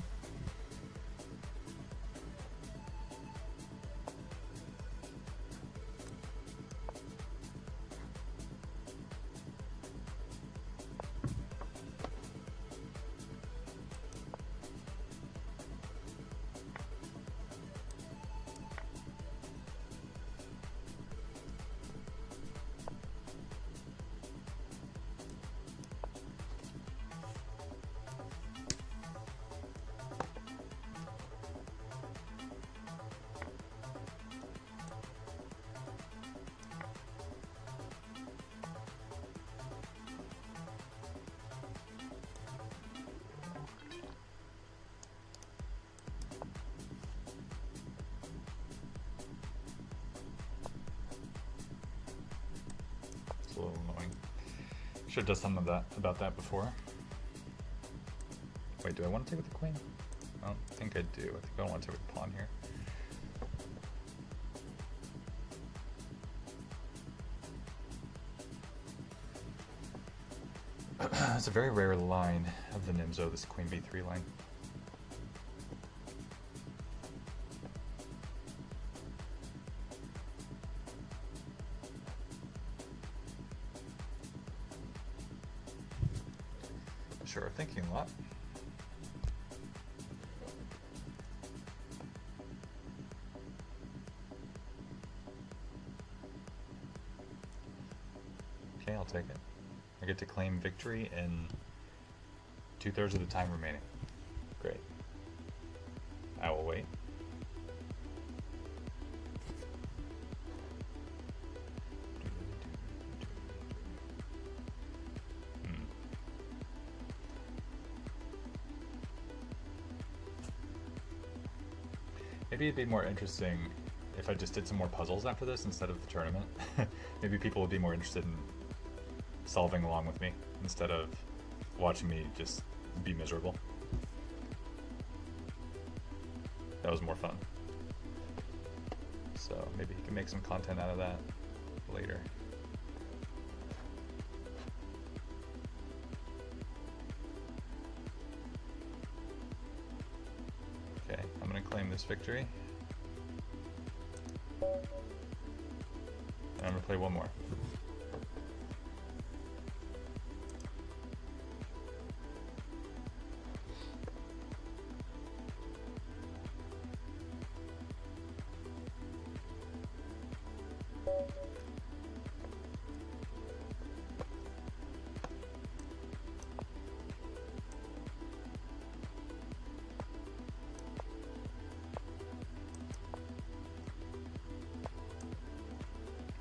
A little annoying. Should have done some of that about that before. Wait, do I want to take with the queen? I don't think I do. I think I don't want to take with the pawn here. It's a very rare line of the Nimzo, this queen b3 line. Sure, thinking a lot. Okay, I'll take it. I get to claim victory in 2/3 of the time remaining. Great. I will wait. Maybe it'd be more interesting if I just did some more puzzles after this instead of the tournament. Maybe people would be more interested in solving along with me instead of watching me just be miserable. That was more fun. So maybe he can make some content out of that later. Okay, I'm gonna claim this victory. And I'm gonna play one more.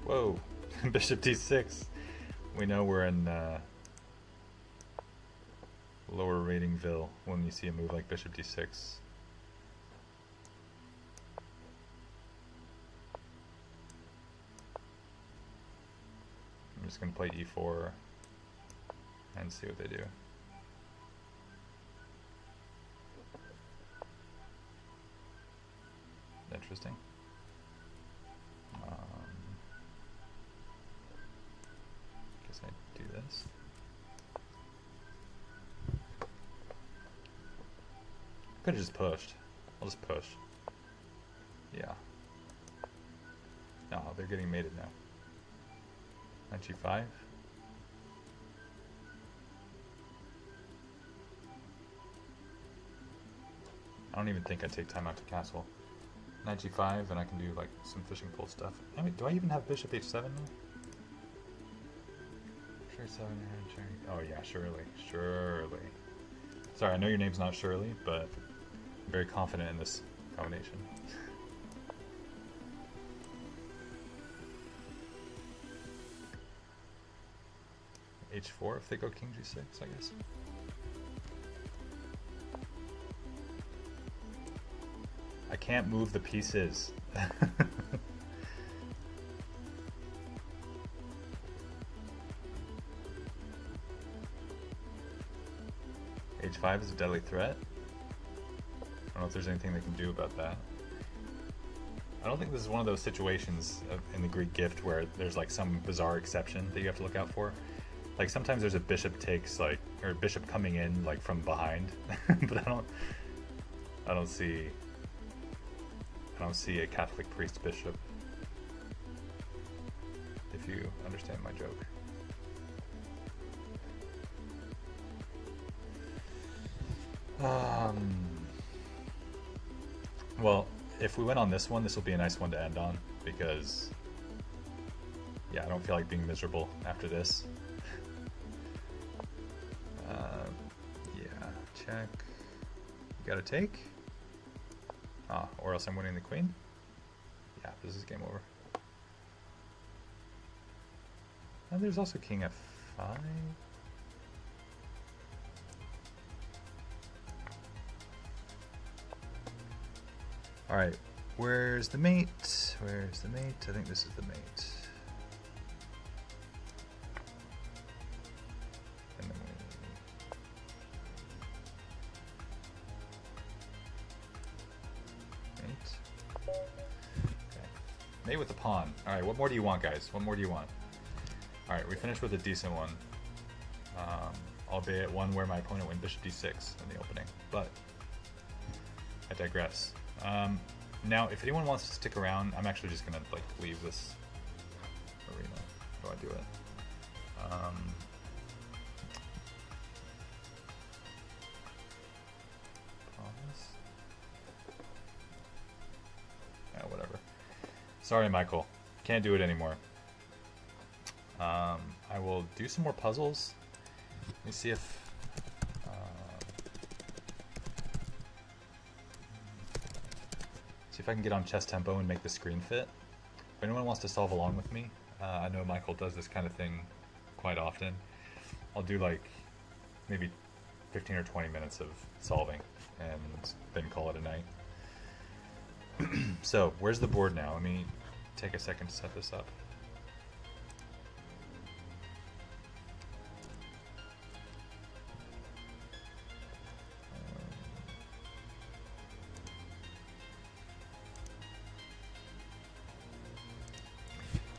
Whoa, Bishop d6. We know we're in lower ratingville when you see a move like Bishop d6. I'm just going to play e4 and see what they do. Interesting. this. Could have just pushed. I'll just push. Yeah. No, they're getting mated now. Knight g5. I don't even think I take time out to castle. Knight g5, and I can do like some fishing pole stuff. I mean, do I even have bishop h7 now? Sure, 7. Oh yeah, Shirley. Shirley. Sorry, I know your name's not Shirley, but I'm very confident in this combination. h4 if they go king g6, I guess. I can't move the pieces. h5 is a deadly threat. I don't know if there's anything they can do about that. I don't think this is one of those situations in the Greek gift where there's like some bizarre exception that you have to look out for. Like sometimes there's a bishop takes like, or a bishop coming in like from behind, but I don't see a Catholic priest bishop, if you understand my joke. Well, if we went on this one, this will be a nice one to end on, because yeah, I don't feel like being miserable after this. Yeah, check. You gotta take. Ah, or else I'm winning the queen. Yeah, this is game over. And there's also king f5. Alright, where's the mate? Where's the mate? I think this is the mate. And then mate. Okay. Mate with the pawn. Alright, what more do you want, guys? What more do you want? Alright, we finished with a decent one. Albeit one where my opponent went bishop d6 in the opening, but I digress. Now, if anyone wants to stick around, I'm actually just gonna like leave this arena. How do I do it? Pause. Yeah, whatever. Sorry, Michael. Can't do it anymore. I will do some more puzzles. Let me see if I can get on chess tempo and make the screen fit. If anyone wants to solve along with me, I know Michael does this kind of thing quite often. I'll do like maybe 15 or 20 minutes of solving and then call it a night. So where's the board now? Let me take a second to set this up.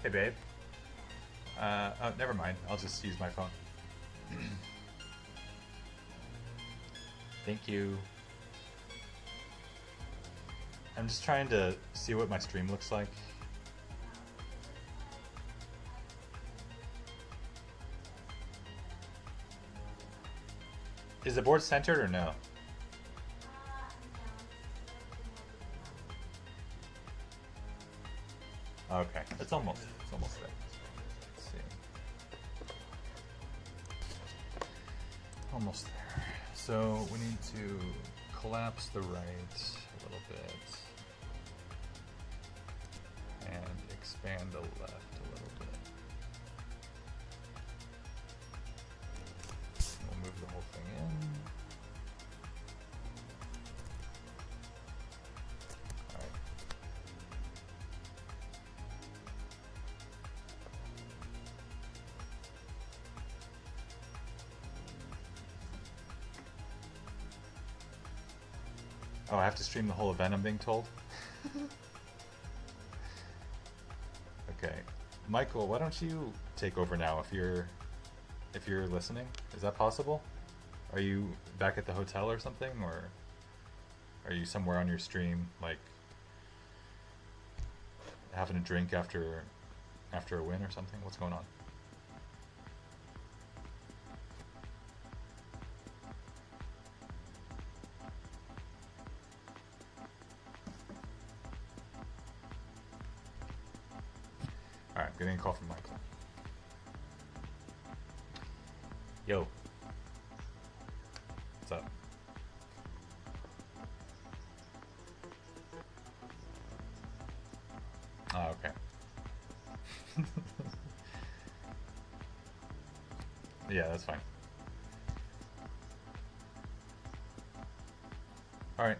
Hey babe. Oh, never mind. I'll just use my phone. Thank you. I'm just trying to see what my stream looks like. Is the board centered or no? Okay, it's almost there. Let's see. Almost there. So we need to collapse the right a little bit and expand the left a little bit. We'll move the whole thing in. Oh, I have to stream the whole event, I'm being told? Okay. Michael, why don't you take over now if you're if you're listening. Is that possible? Are you back at the hotel or something, or are you somewhere on your stream, like having a drink after a win or something? What's going on? Alright, I'm getting a call from Michael. Yo. What's up? Oh, okay. Yeah, that's fine. Alright.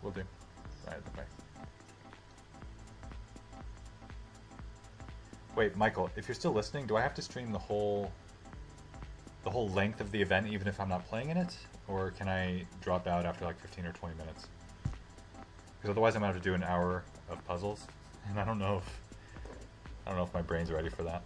Will do. Alright, bye. Wait, Michael, if you're still listening, do I have to stream the whole length of the event even if I'm not playing in it? Or can I drop out after like 15 or 20 minutes? Because otherwise I'm gonna have to do an hour of puzzles, and I don't know if my brain's ready for that.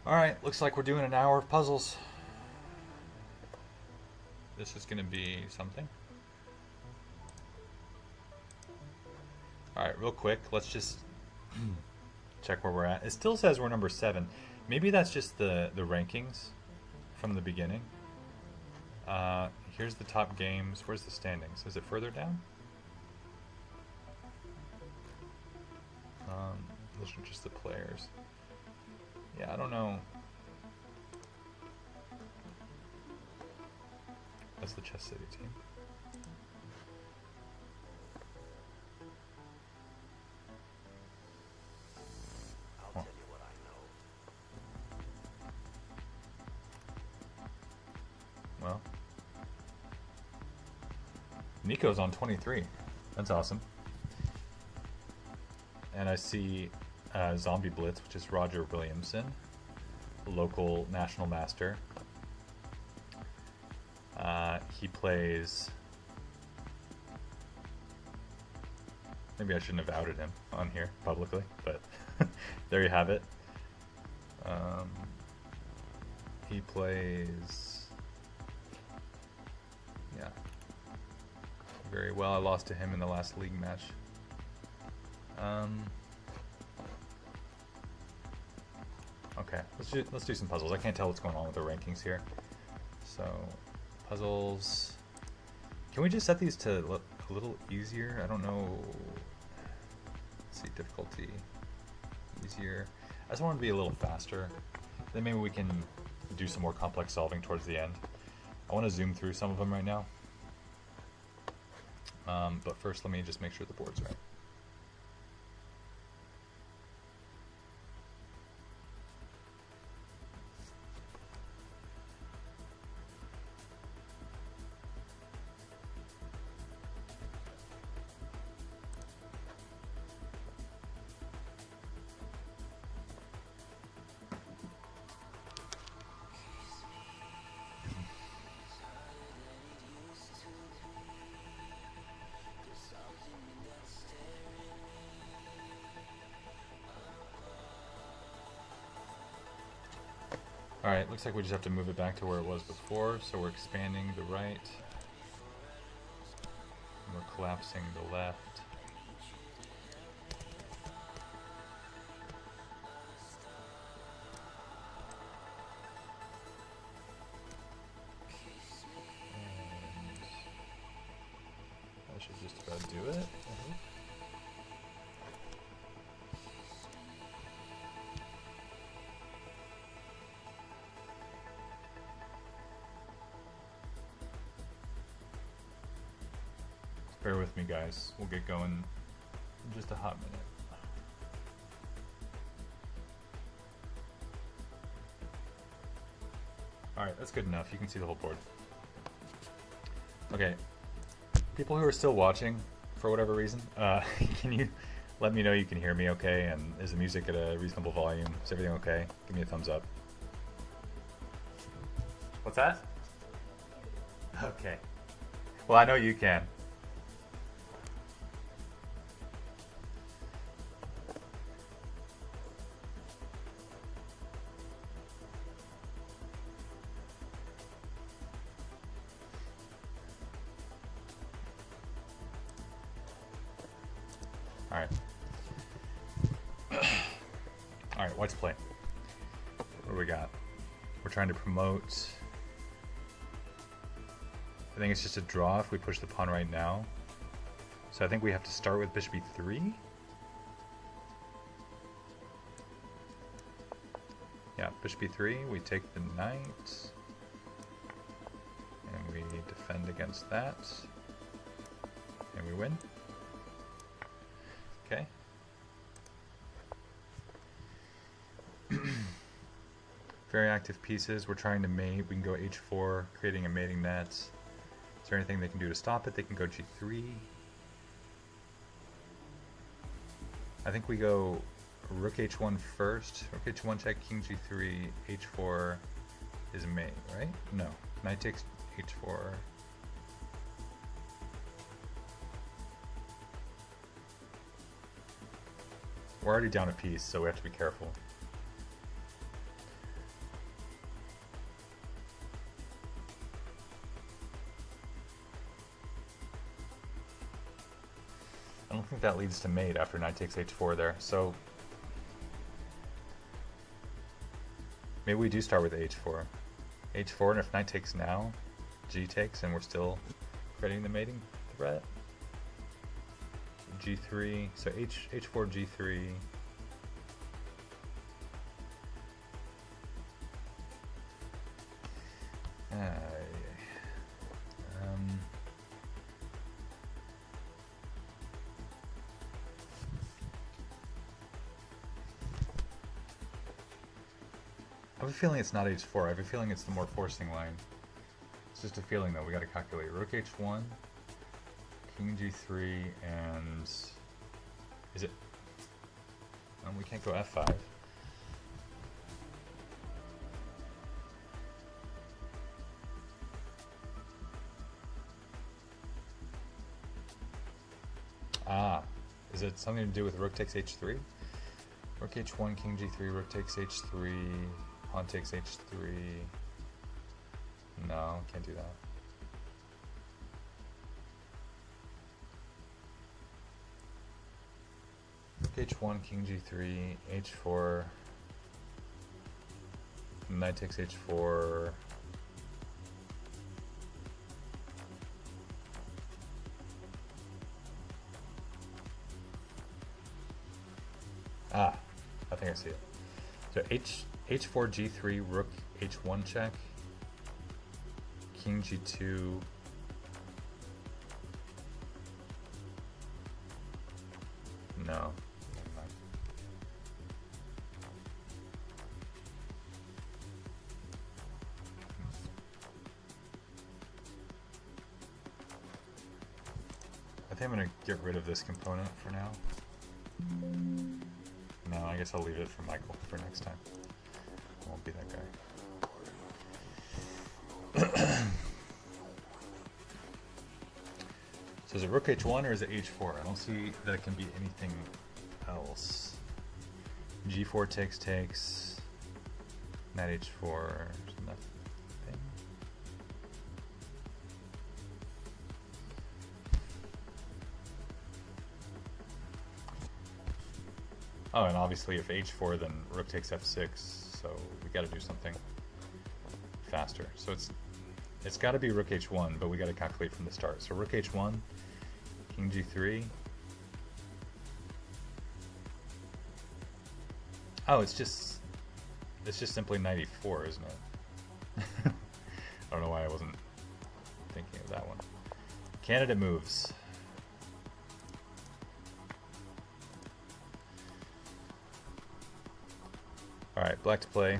Alright, looks like we're doing an hour of puzzles. This is gonna be something. Alright, real quick, let's just check where we're at. It still says we're number 7. Maybe that's just the rankings from the beginning. Here's the top games. Where's the standings? Is it further down? Those are just the players. Yeah, I don't know. That's the Chess City team. I'll tell you what I know. Well, Nico's on 23. That's awesome. And I see Zombie Blitz, which is Roger Williamson, local national master. He plays... Maybe I shouldn't have outed him on here publicly, but there you have it. He plays... Yeah. Very well. I lost to him in the last league match. Okay, let's do some puzzles. I can't tell what's going on with the rankings here. So, puzzles. Can we just set these to a little easier? I don't know. Let's see, difficulty. Easier. I just want it to be a little faster. Then maybe we can do some more complex solving towards the end. I want to zoom through some of them right now. But first, let me just make sure the board's right. Alright, looks like we just have to move it back to where it was before, so we're expanding the right. And we're collapsing the left. And that should just about do it, I hope. Bear with me, guys. We'll get going in just a hot minute. Alright, that's good enough. You can see the whole board. Okay. People who are still watching, for whatever reason, can you let me know you can hear me okay? And is the music at a reasonable volume? Is everything okay? Give me a thumbs up. What's that? Okay. Well, I know you can. Alright. Alright, white's play. What do we got? We're trying to promote. I think it's just a draw if we push the pawn right now. So I think we have to start with bishop e3. Yeah, bishop e3, we take the knight. And we defend against that. And we win. Okay. Very active pieces. We're trying to mate. We can go h4, creating a mating net. Is there anything they can do to stop it? They can go g3. I think we go rook h1 first. Rook h1 check, king g3, h4 is mate, right? No. Knight takes h4. We're already down a piece, so we have to be careful. I don't think that leads to mate after knight takes h4 there, so maybe we do start with h4. h4, and if knight takes now, g takes, and we're still creating the mating threat. G3, so h4, G3. I have a feeling it's not h4. I have a feeling it's the more forcing line. It's just a feeling though. We got to calculate. Rook h1. King g3 and is it? We can't go f5. Ah, is it something to do with rook takes h3? Rook h1, king g3, rook takes h3, pawn takes h3. No, can't do that. h1, king g3, h4, knight takes h4. Ah, I think I see it. So h4, g3, rook h1 check, king g2. No. I think I'm going to get rid of this component for now. No, I guess I'll leave it for Michael for next time. I won't be that guy. So is it rook h1 or is it h4? I don't see that it can be anything else. g4 takes, knight h4, there's nothing. Oh, and obviously if h4, then rook takes f6, so we got to do something faster. So it's got to be rook h1, but we got to calculate from the start. So rook h1, king g3. Oh, it's just simply knight e4, isn't it? I don't know why I wasn't thinking of that one. Candidate moves. Alright, black to play.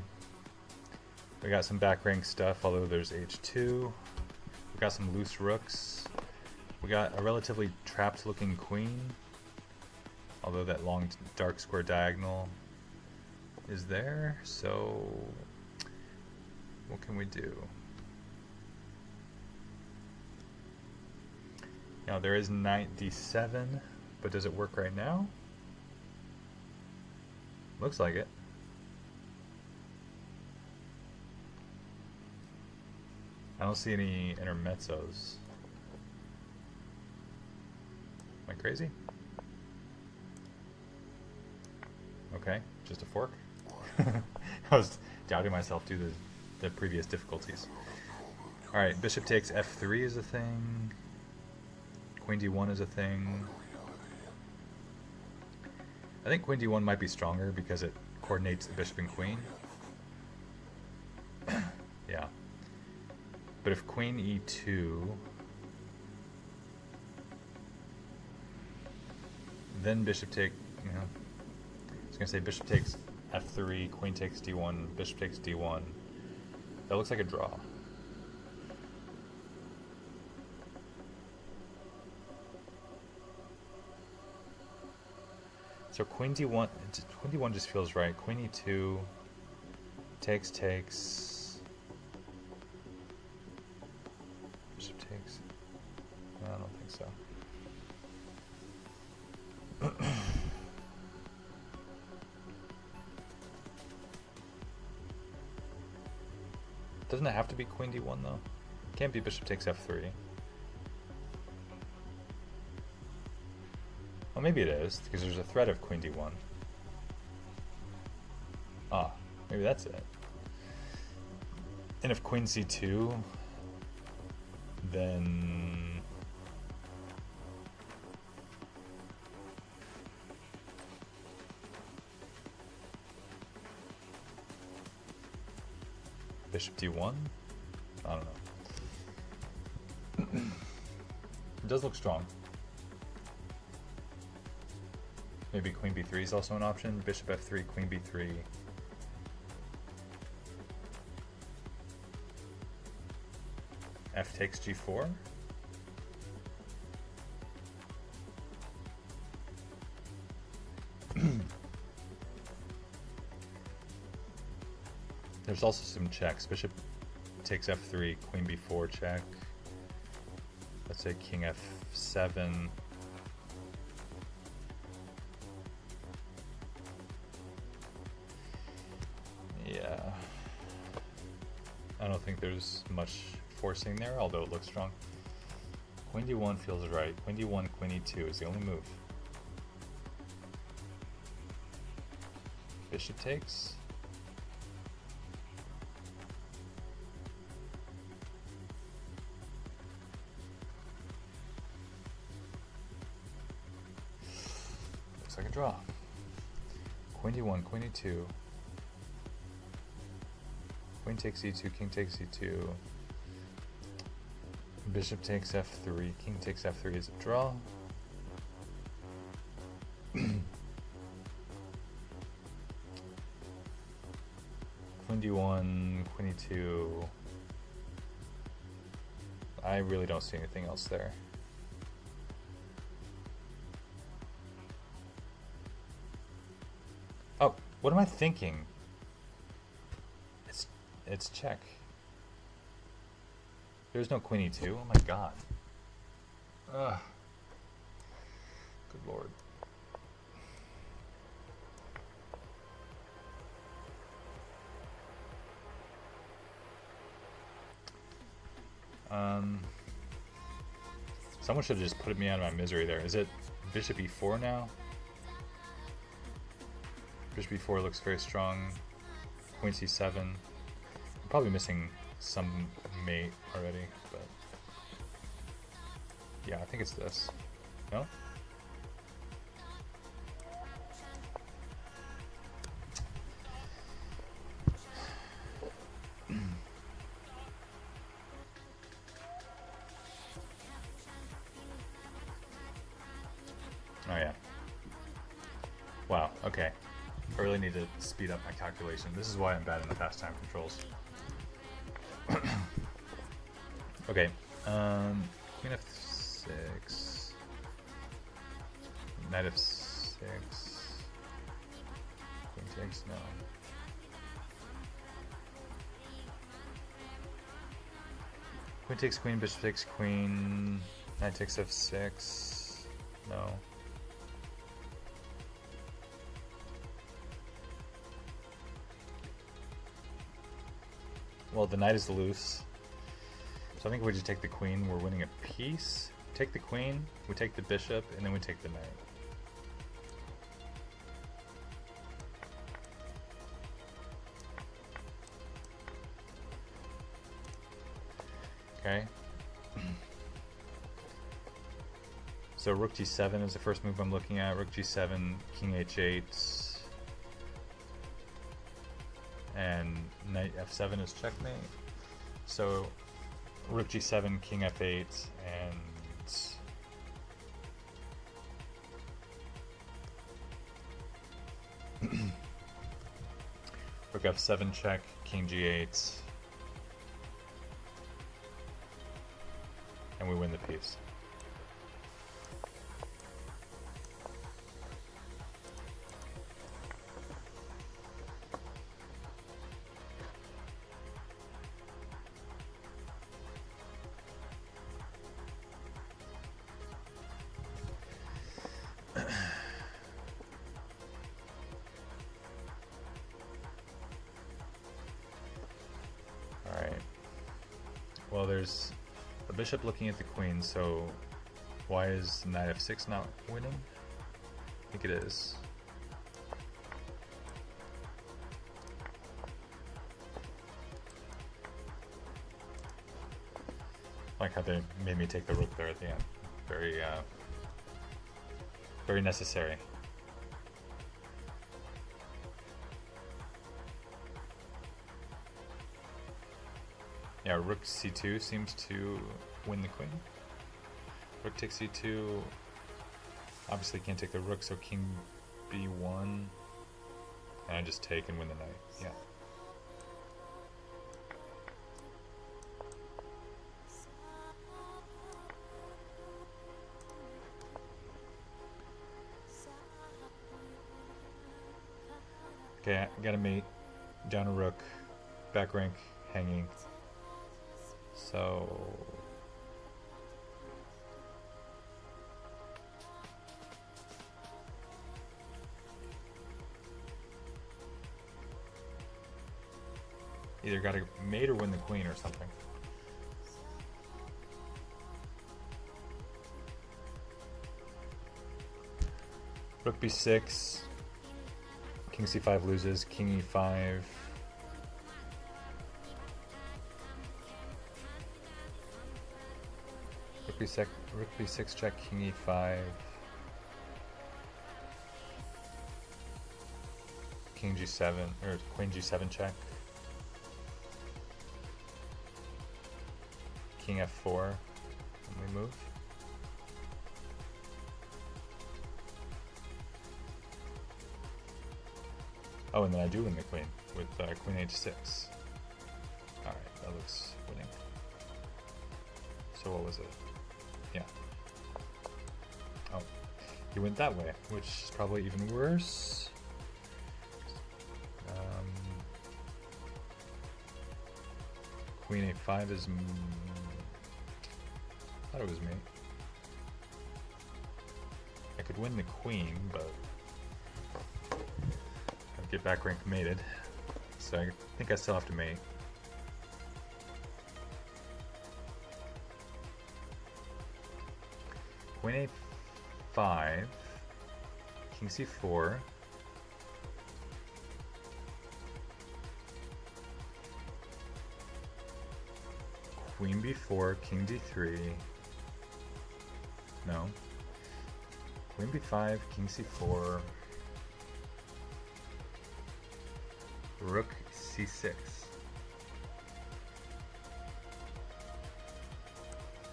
We got some back rank stuff, although there's h2. We got some loose rooks. We got a relatively trapped looking queen, although that long dark square diagonal is there. So what can we do? Now there is knight d7, but does it work right now? Looks like it. I don't see any intermezzos. Am I crazy? Okay, just a fork. I was doubting myself due to the previous difficulties. Alright, bishop takes f3 is a thing. Queen d1 is a thing. I think queen d1 might be stronger because it coordinates the bishop and queen. Yeah. But if queen e2, then bishop take, you know, I was going to say bishop takes f3, queen takes d1, bishop takes d1. That looks like a draw. So queen d1 just feels right. Queen e2 takes. Bishop takes. No, I don't think so. Doesn't it have to be queen d1 though? Can't be bishop takes f3. Well, maybe it is, because there's a threat of queen d1. Ah, maybe that's it. And if queen c2, then bishop d1? I don't know. It does look strong. Maybe queen b3 is also an option. Bishop f3, queen b3. F takes g4. There's also some checks. Bishop takes f3, queen b4 check. Let's say king f7. Yeah. I don't think there's much forcing there, although it looks strong. Queen d1 feels right. Queen d1, queen e2 is the only move. Bishop takes. Looks like a draw. Queen d1, queen e2. Queen takes e2, king takes e2. Bishop takes f3, king takes f3 is a draw. Queen d1, queen e2. I really don't see anything else there. Oh, what am I thinking? It's check. There's no queen e2. Oh my god. Ugh. Good lord. Someone should have just put me out of my misery there. Is it bishop e4 now? Bishop e4 looks very strong. Queen c7. I'm probably missing some mate already, but yeah, I think it's this. No? Oh yeah. Wow, okay. I really need to speed up my calculation. This is why I'm bad in the fast time controls. Okay, queen f6, knight f6, queen takes, no. Queen takes queen, bishop takes queen, knight takes f6, no. Well, the knight is loose. So I think we just take the queen, we're winning a piece. Take the queen, we take the bishop, and then we take the knight. Okay. So rook g7 is the first move I'm looking at. Rook g7, king h8, and knight f7 is checkmate. So rook g7, king f8, and rook f7 check, king g8, and we win the piece. Well, there's a bishop looking at the queen, so why is knight f6 not winning? I think it is. I like how they made me take the rook there at the end. Very, very necessary. Yeah, rook c2 seems to win the queen. Rook takes c2. Obviously can't take the rook, so king b1. And I just take and win the knight. Yeah. Okay, I got a mate. Down a rook. Back rank hanging. So either got to mate or win the queen or something. Rook b6, king c5 loses, king e5. Rook b6 check, king e5, king g7, or queen g7 check, king f4, and we move. Oh, and then I do win the queen with queen h6. Alright, that looks winning. So what was it? Yeah. Oh, he went that way, which is probably even worse. Queen a5 is... I thought it was me. I could win the queen, but I'd get back rank mated. So I think I still have to mate. Queen a5, king c4, queen b4, king d3, no, queen b5, king c4, rook c6.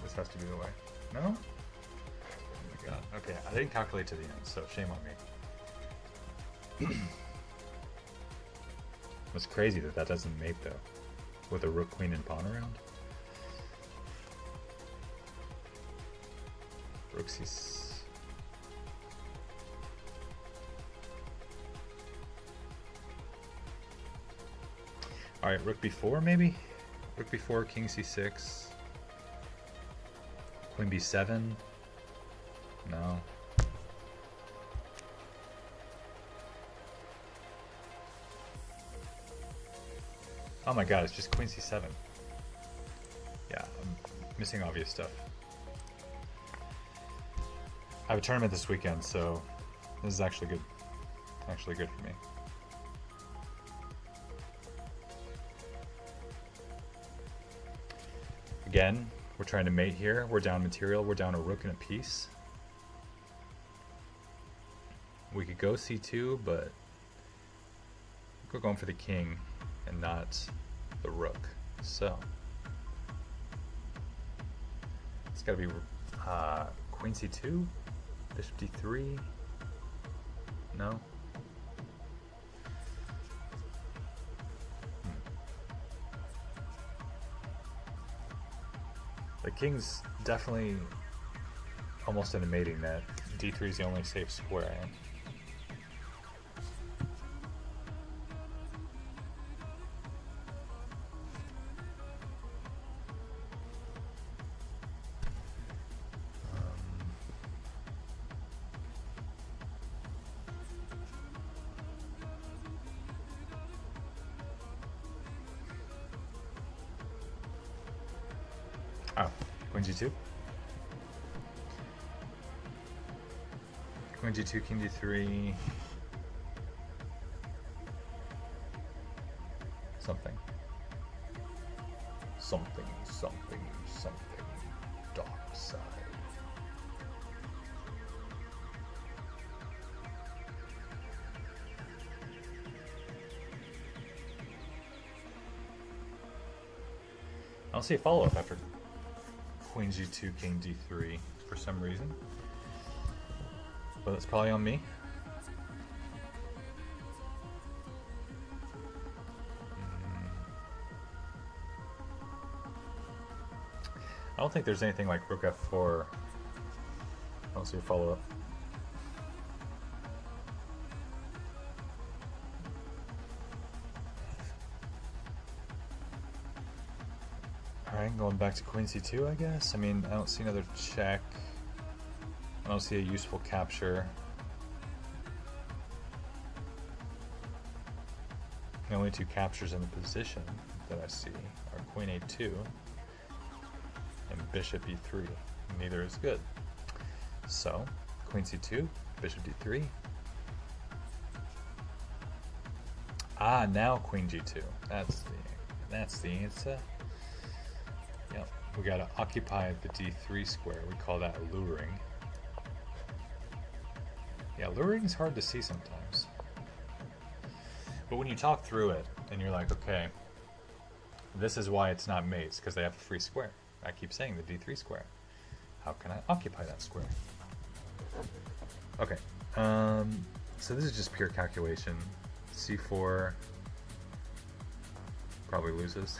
This has to be the way. No? God. Okay, I didn't calculate to the end, so shame on me. It's crazy that that doesn't mate though. with a rook, queen, and pawn around. Rook c. All right, rook b4 maybe. Rook b4, king c6, queen b7. No. Oh my god, it's just queen c7. Yeah, I'm missing obvious stuff. I have a tournament this weekend, so this is actually good. Actually good for me. Again, we're trying to mate here. We're down material. We're down a rook and a piece. We could go c2, but we're going for the king and not the rook. So it's got to be queen c2, bishop d3. No. The king's definitely almost in a mating net. d3 is the only safe square. Oh, queen g2. Queen g2, king d3. Something. Something, something, something. Dark side. I don't see a follow-up after queen g2, king d3 for some reason, but that's probably on me. I don't think there's anything like rook f4. I don't see a follow-up. Alright, going back to queen c2, I guess. I mean, I don't see another check. I don't see a useful capture. The only two captures in the position that I see are queen a2 and bishop e3. Neither is good. So, queen c2, bishop d3. Ah, now queen g2. That's the answer. Yep, we gotta occupy the d3 square. We call that luring. Yeah, luring is hard to see sometimes. But when you talk through it, and you're like, okay, this is why it's not mates, because they have a free square. I keep saying the d3 square. How can I occupy that square? Okay, so this is just pure calculation. c4 probably loses.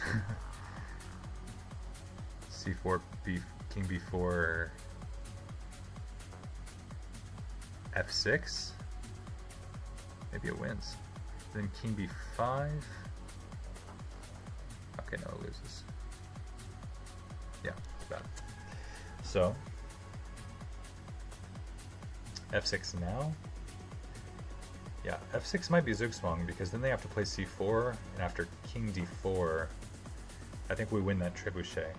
c4, king b4, f6. Maybe it wins. Then king b5. Okay, no, it loses. Yeah, it's bad. So f6 now. Yeah, f6 might be Zugzwang because then they have to play c4, and after king d4, I think we win that trebuchet.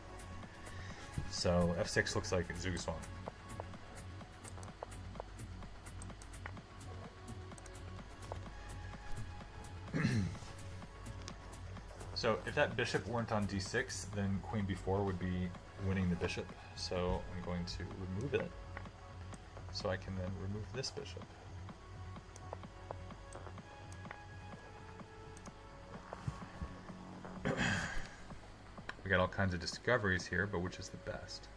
So f6 looks like Zugzwang. So if that bishop weren't on d6, then queen b4 would be winning the bishop. So I'm going to remove it, so I can then remove this bishop. We got all kinds of discoveries here, but which is the best?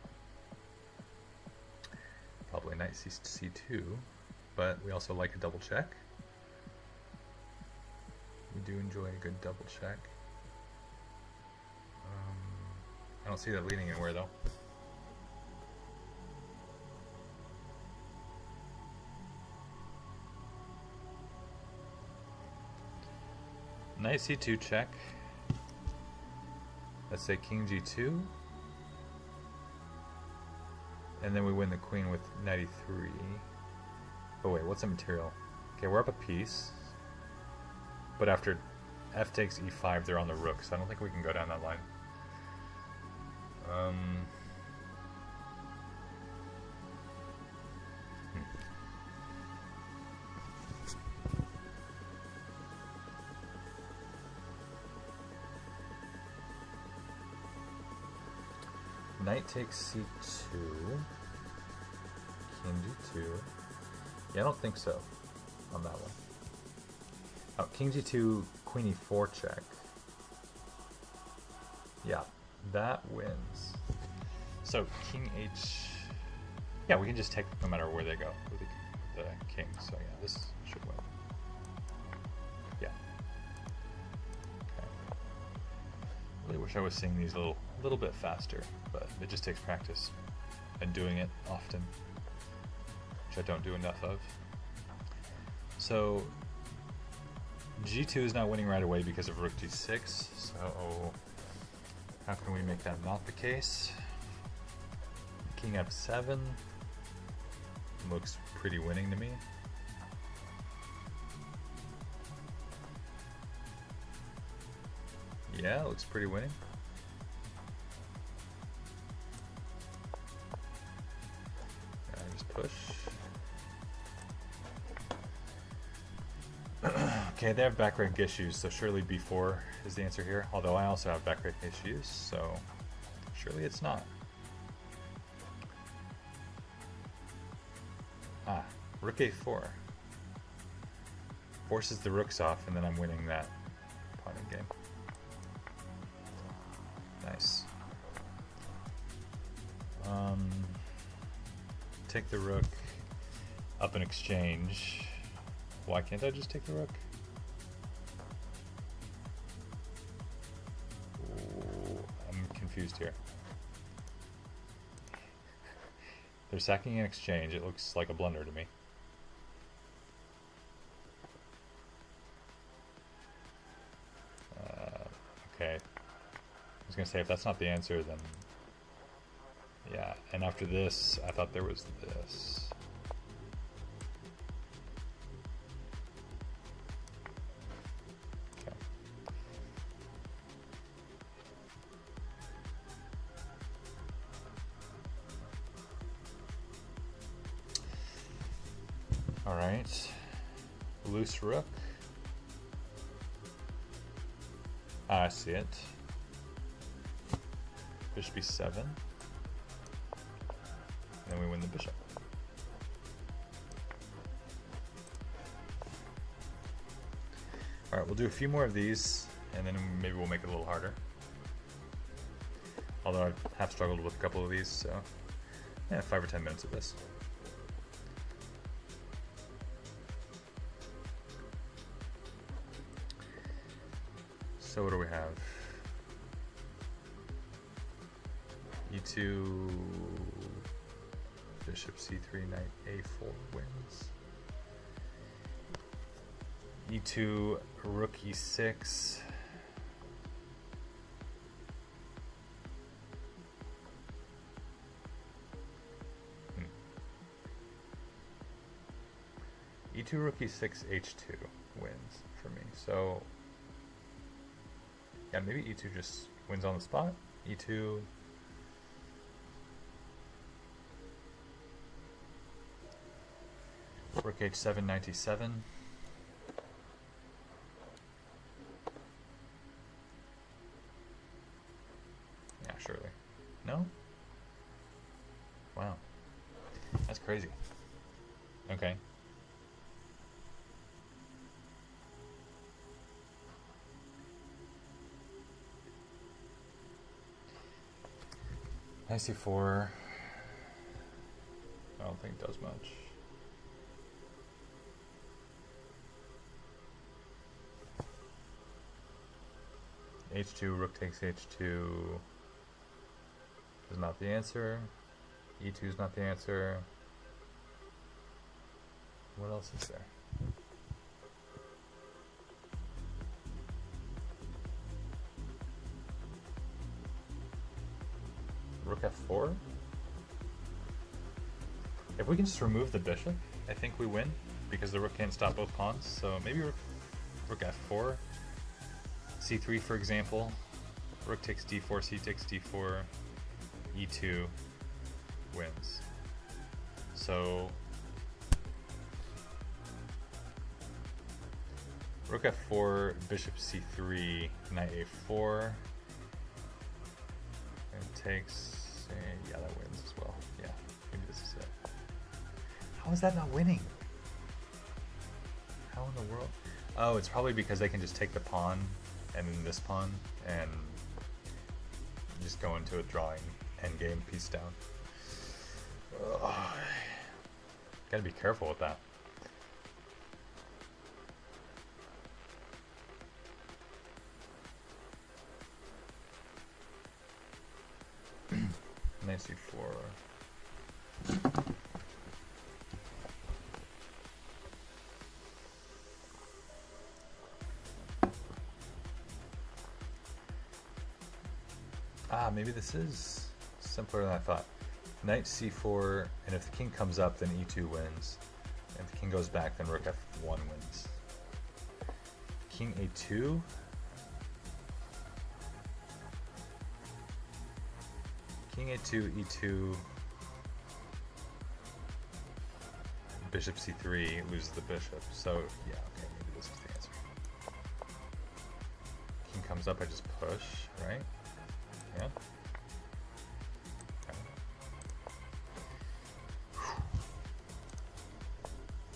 Probably knight c2, but we also like a double check. We do enjoy a good double check. I don't see that leading anywhere though. Knight c2 check. Let's say king g2. And then we win the queen with knight e3. Oh wait, what's the material? Okay, we're up a piece. But after f takes e5, they're on the rook, so I don't think we can go down that line. Knight takes c2. King g2. Yeah, I don't think so on that one. Oh, king g2, queen e4 check. Yeah, that wins. So king h. Yeah, we can just take no matter where they go with the king. So yeah, this should win. Yeah. Okay. Really wish I was seeing these a little bit faster, but it just takes practice and doing it often, which I don't do enough of. So g2 is not winning right away because of rook d6. So how can we make that not the case? King f7 looks pretty winning to me. Yeah, it looks pretty winning. Just push. Okay, they have back rank issues, so surely b4 is the answer here. Although I also have back rank issues, so surely it's not. Ah, rook a4. Forces the rooks off, and then I'm winning that pawn game. Nice. Take the rook up in exchange. Why can't I just take the rook? Ooh, I'm confused here. They're sacking in exchange. It looks like a blunder to me. Okay. I was going to say, if that's not the answer, then... Yeah, and after this, I thought there was this. Okay. All right. Loose rook. Ah, I see it. Bishop b7. And then we win the bishop. Alright, we'll do a few more of these, and then maybe we'll make it a little harder. Although I have struggled with a couple of these, so yeah, 5 or 10 minutes of this. So what do we have? E2, bishop c3, knight a4 wins. E2, rook e6. E2, rook e6, h2 wins for me. So yeah, maybe e2 just wins on the spot. E2. Rook h7, knight e7. Yeah, surely. No? Wow. That's crazy. Okay. Knight c4. I don't think it does much. H2, rook takes h2. is not the answer. E2 is not the answer. What else is there? Rook f4? If we can just remove the bishop, I think we win, because the rook can't stop both pawns. So maybe rook f4, c3 for example, rook takes d4, c takes d4, e2 wins. So rook f4, bishop c3, knight a4, and takes, yeah, that wins as well. Yeah, maybe this is it. How is that not winning? How in the world? Oh, it's probably because they can just take the pawn and then this pawn and just go into a drawing endgame piece down. Ugh. Gotta be careful with that. Knight c4. Ah, maybe this is simpler than I thought. Knight c4, and if the king comes up, then e2 wins. If the king goes back, then rook f1 wins. King a2. King a2, e2. Bishop c3 loses the bishop. So yeah, okay, maybe this is the answer. King comes up, I just push, right? Yeah. Okay.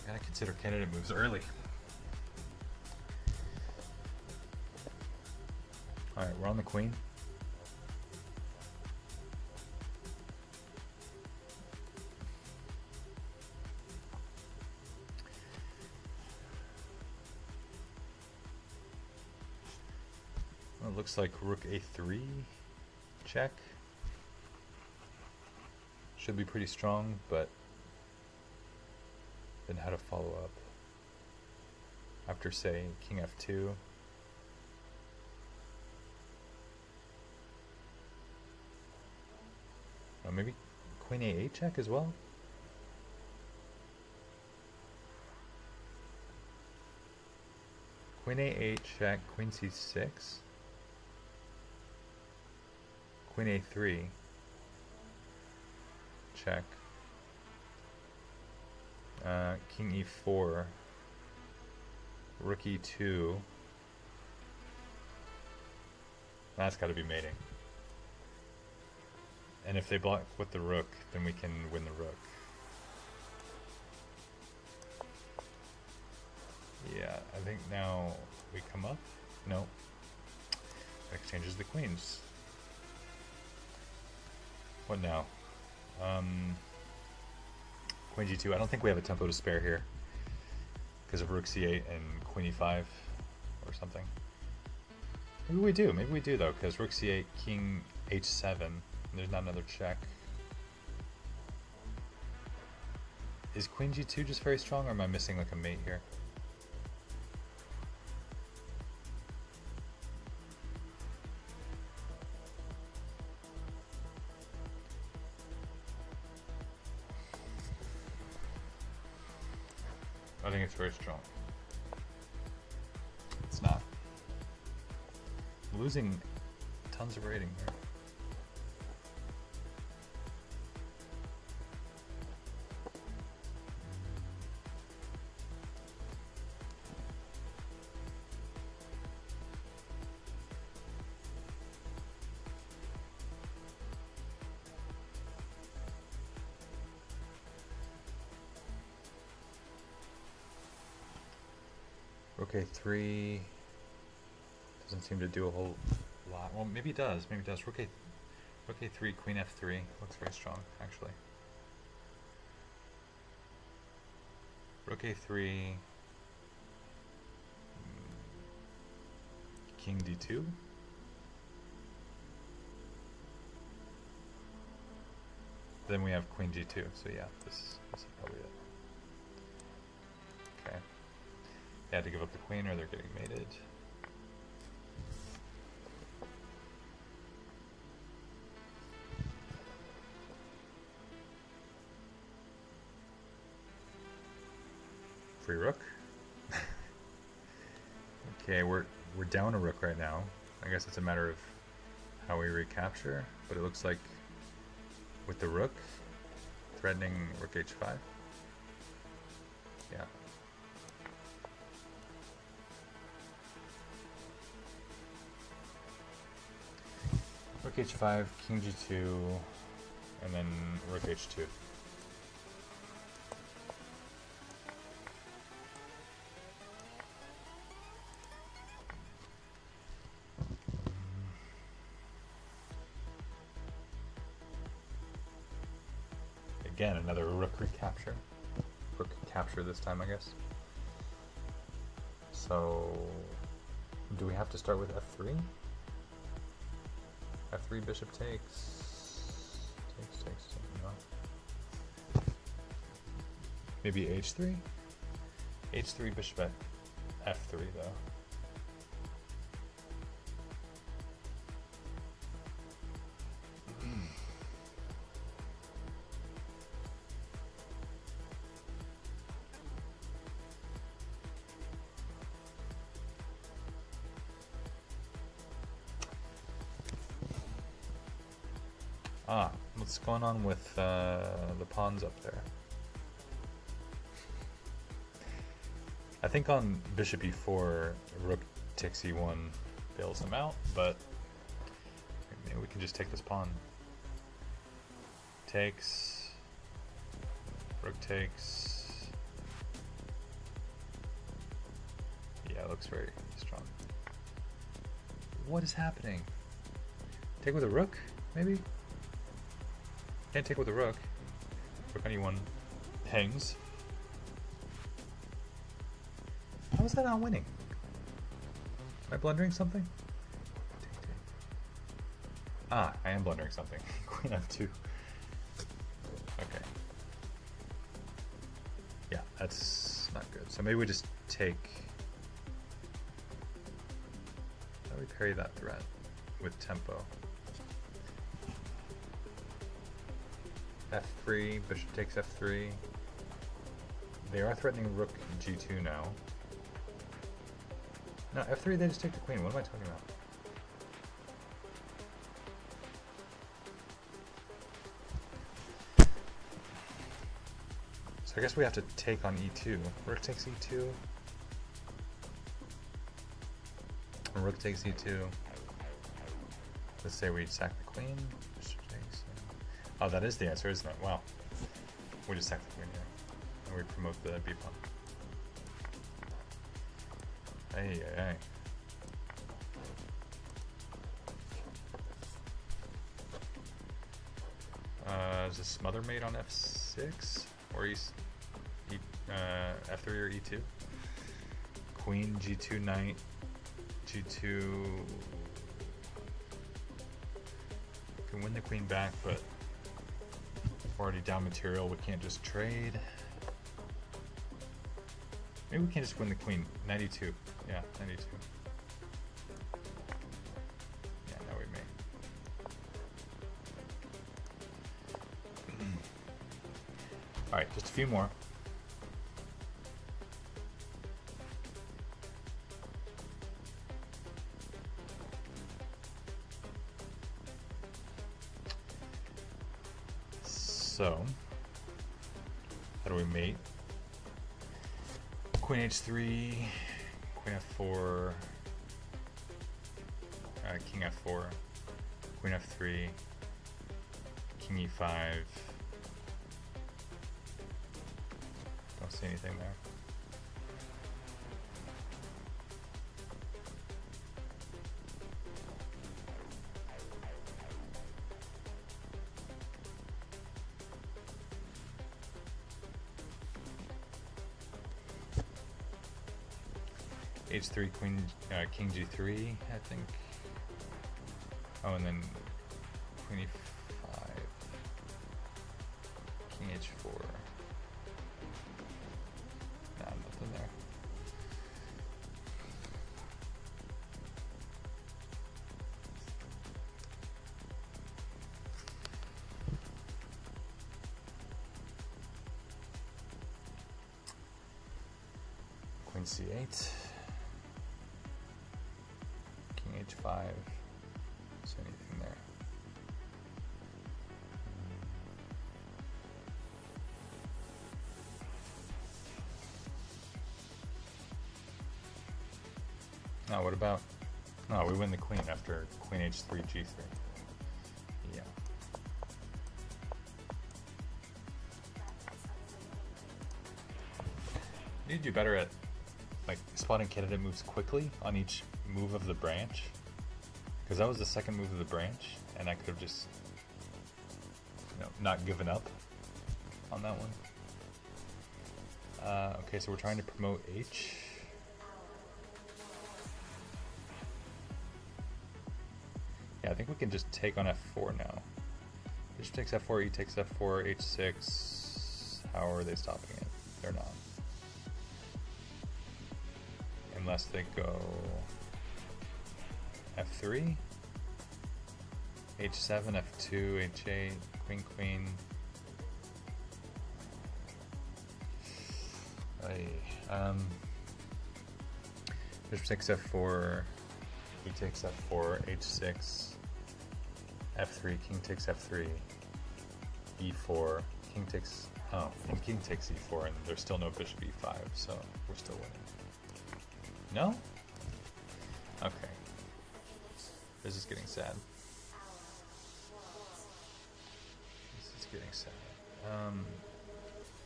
Gotta consider candidate moves early. Alright, we're on the queen. Well, it looks like rook a3 check. Should be pretty strong, but then how to follow up after, say, king f2. Oh, maybe queen a8 check as well. Queen a8 check, queen c6, queen a3 check, king e4, rook e2. That's got to be mating. And if they block with the rook, then we can win the rook. Yeah, I think now we come up. No. Exchanges the queens. What now? Queen g2. I don't think we have a tempo to spare here because of rook c8 and queen e5 or something. Maybe we do. Maybe we do though, because rook c8, king h7. There's not another check. Is queen g2 just very strong, or am I missing like a mate here? I think it's very strong. It's not. I'm losing tons of rating here. Rook a3 doesn't seem to do a whole lot. Well, maybe it does. Maybe it does. Rook a3, queen f3 looks very strong, actually. Rook a3, king d2. Then we have queen g2. So yeah, this is probably it. Okay. They had to give up the queen or they're getting mated. Free rook. Okay, we're down a rook right now. I guess it's a matter of how we recapture, but it looks like with the rook threatening rook h5. Yeah. Rook h5, king g2, and then rook h2. Again, another rook recapture. Rook capture this time, I guess. So, do we have to start with f3? f3 bishop takes. Takes. No. Maybe h3? h3 bishop at f3 though. What's going on with the pawns up there? I think on bishop e4, rook takes e1 bails him out, but maybe we can just take this pawn. Takes, rook takes. Yeah, it looks very strong. What is happening? Take with a rook, maybe? Can't take with a rook. Rook on e1 hangs. How is that not winning? Am I blundering something? Ah, I am blundering something. Queen f2. Okay. Yeah, that's not good. So maybe we just take... How do we parry that threat with tempo? f3, bishop takes f3. They are threatening rook g2 now. No, f3 they just take the queen. What am I talking about? So I guess we have to take on e2. Rook takes e2. Rook takes e2. Let's say we sack the queen. Oh, that is the answer, isn't it? Wow. We just sack the queen here. And we promote the b pawn. Hey, hey. Is this smother mate on f6? Or f3 or e2? Queen, g2, knight, g2. Can win the queen back, but already down material, we can't just trade. Maybe we can just win the queen. 92. Yeah, 92. Yeah, now we may. Alright, just a few more. So, how do we mate? Queen h3, queen f4, king f4, queen f3, king e5. Don't see anything there. h3, queen, king g3, I think. Oh, and then queen e5. h4. Nah, nothing there. Queen c8. King h5. Is anything there? Oh, what about? No, we win the queen after queen h3, g3. Yeah. You need to do better at like spotting candidate moves quickly on each move of the branch, because that was the second move of the branch, and I could have just, you know, not given up on that one. Okay, so we're trying to promote h. Yeah, I think we can just take on f4 now. Bishop takes f4, e takes f4, h6. How are they stopping it? They're not. Unless they go f3, h7, f2, h8, queen, queen. Bishop takes f4, he takes f4, h6, f3, king takes f3, e4, king takes, oh, and king takes e4, and there's still no bishop e5, so we're still winning. No? Okay. This is getting sad. This is getting sad.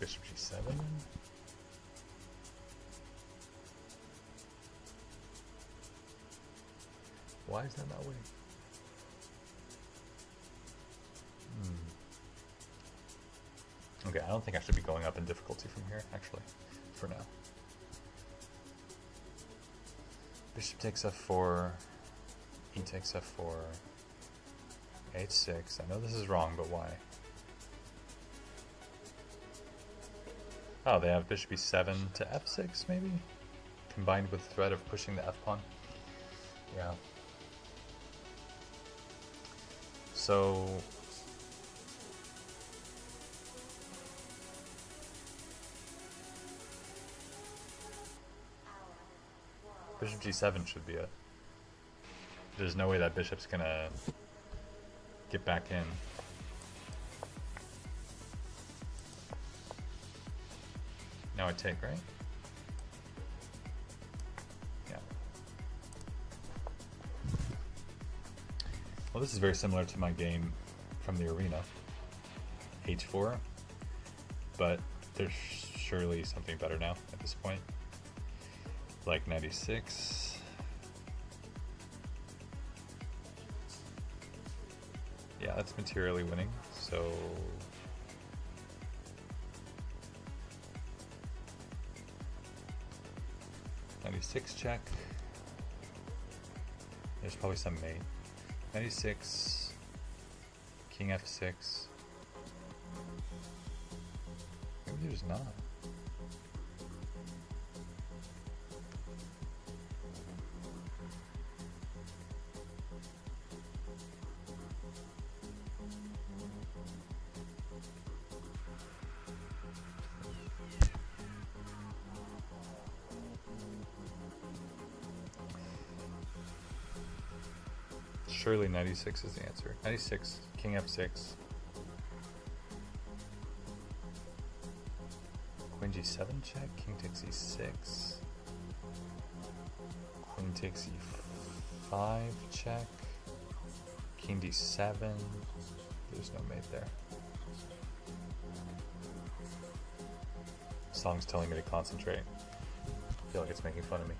Bishop g7. Why is that not winning? Okay, I don't think I should be going up in difficulty from here, actually, for now. Bishop takes f4, e takes f4, h6. I know this is wrong, but why? Oh, they have bishop e7 to f6, maybe? Combined with the threat of pushing the f-pawn? Yeah. So... Bishop g7 should be it. There's no way that bishop's gonna get back in. Now I take, right? Yeah. Well, this is very similar to my game from the arena. h4. But there's surely something better now at this point. Like 96. Yeah, that's materially winning, so... .96 check. There's probably some mate. 96, king f6. Maybe there's not. Surely 96 is the answer. 96, king f6. Queen g7 check, king takes e6. Queen takes e5 check. King d7. There's no mate there. Song's telling me to concentrate. I feel like it's making fun of me.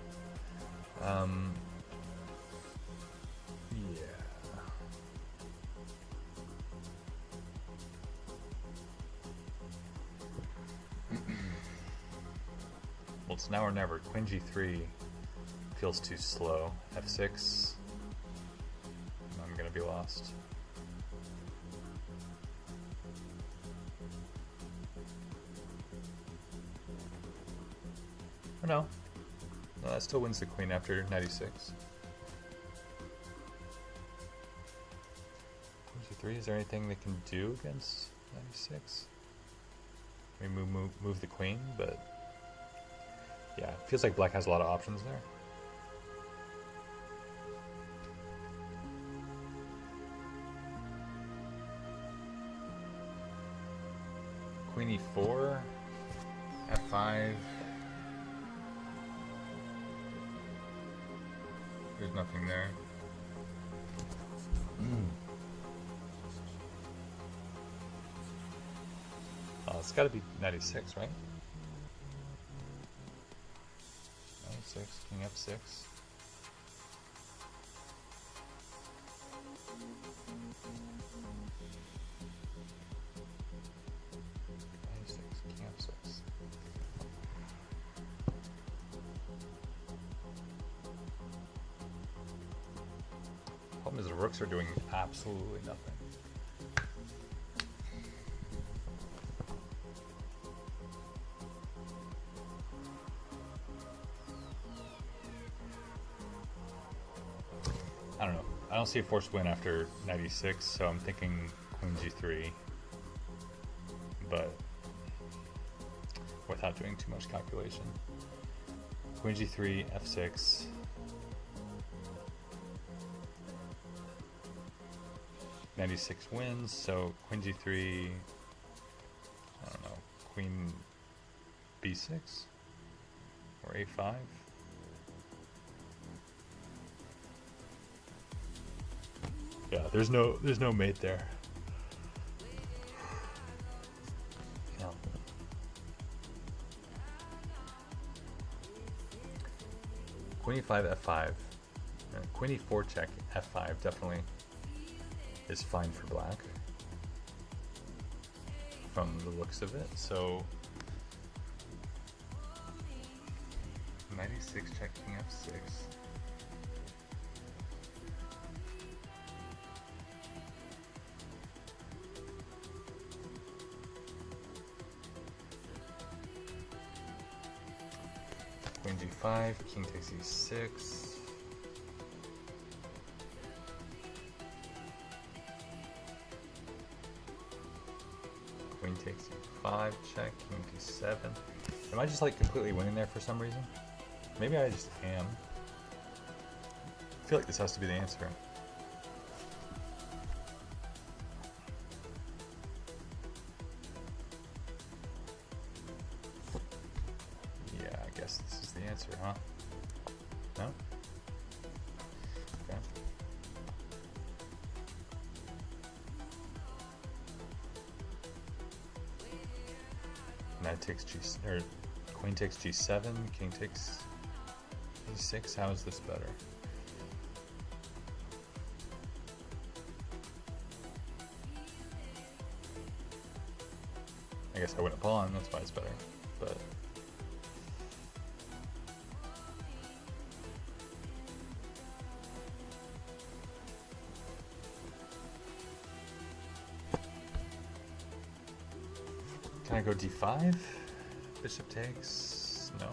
Well, it's now or never. Queen g3 feels too slow. f6. I'm gonna be lost. Or no. No, that still wins the queen after 96. Queen g3, is there anything they can do against 96? We move the queen, but yeah, it feels like black has a lot of options there. Queen e4, f5. There's nothing there. Oh, it's got to be 96, right? 96, king f6. King f6. Problem is the rooks are doing absolutely nothing. I don't know. I don't see a forced win after 96, so I'm thinking queen g3, but without doing too much calculation. Queen g3, f6. '96 wins, so queen g3. I don't know. Queen b6 or a5. Yeah, there's no mate there. Yeah. Queen e5, f5. Queen e4 check, f5 definitely is fine for black from the looks of it. So 96 check, king f6. Queen g5, king takes e6. Queen takes e5, check, king d7. Am I just like completely winning there for some reason? Maybe I just am. I feel like this has to be the answer. Yeah, I guess this is the answer, huh? No? Okay. Knight takes g, or queen takes g7, king takes e6. How is this better? I guess I win a pawn, that's why it's better. But can I go d5? Bishop takes? No.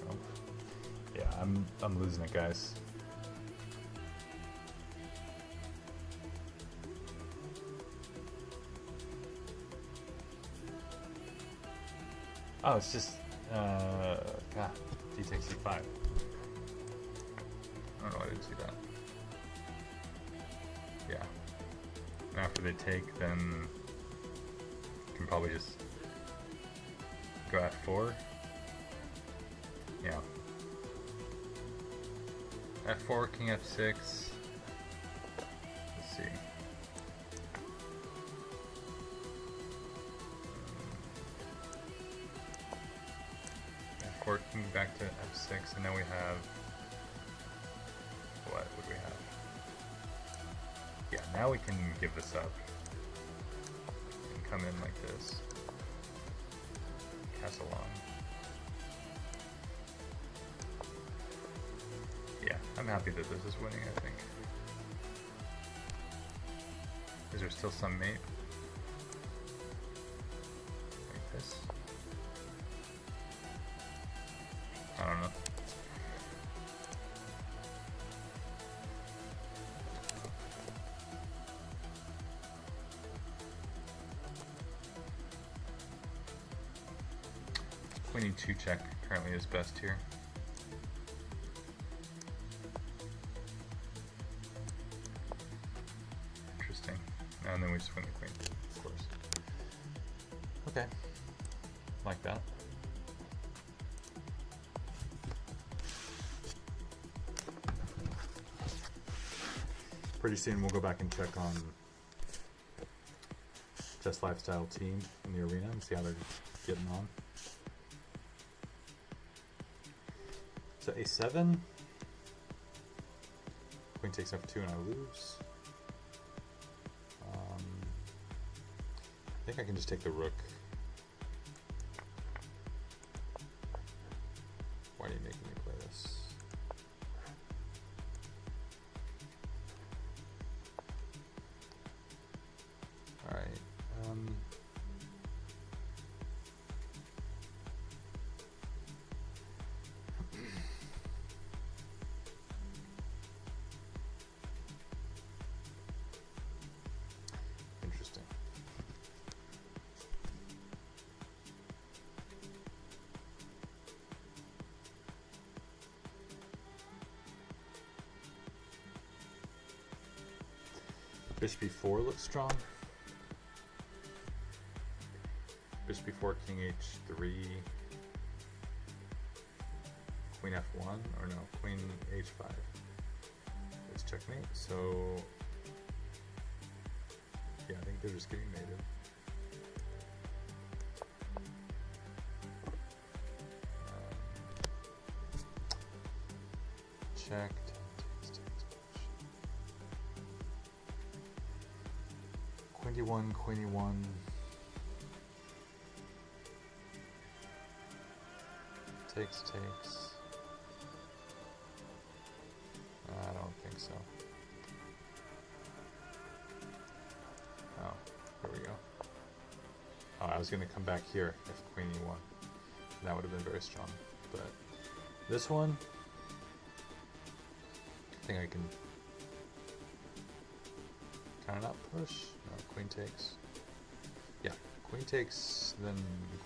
Oh. Yeah, I'm losing it, guys. Oh, it's just God, d takes e5. I don't know, I didn't see that. Yeah. And after they take, then you can probably just go f4. Yeah. f4, king f6. Let's see. F4, king back to f6, and then we have, what would we have? Yeah, now we can give this up and come in like this. Castle on. Yeah, I'm happy that this is winning, I think. Is there still some mate? Like queen e2 check currently is best here. Interesting. And then we just win the queen, of course. Okay. Like that. Pretty soon we'll go back and check on Chess Lifestyle team in the arena and see how they're getting on. So a7, queen takes f2 and I lose. I think I can just take the rook. Why are you making me play this? All right. Interesting. Bishop b4 looks strong. Bishop b4, king h3, queen f1, or no, queen h5. It's checkmate, so yeah, I think they're just getting mated. Checked. Queen d1, queen e1. Takes. I don't think so. Oh, here we go. Oh, I was going to come back here if queen e1. That would have been very strong. But this one, I think I can kind of not push. No, queen takes. Yeah, queen takes, then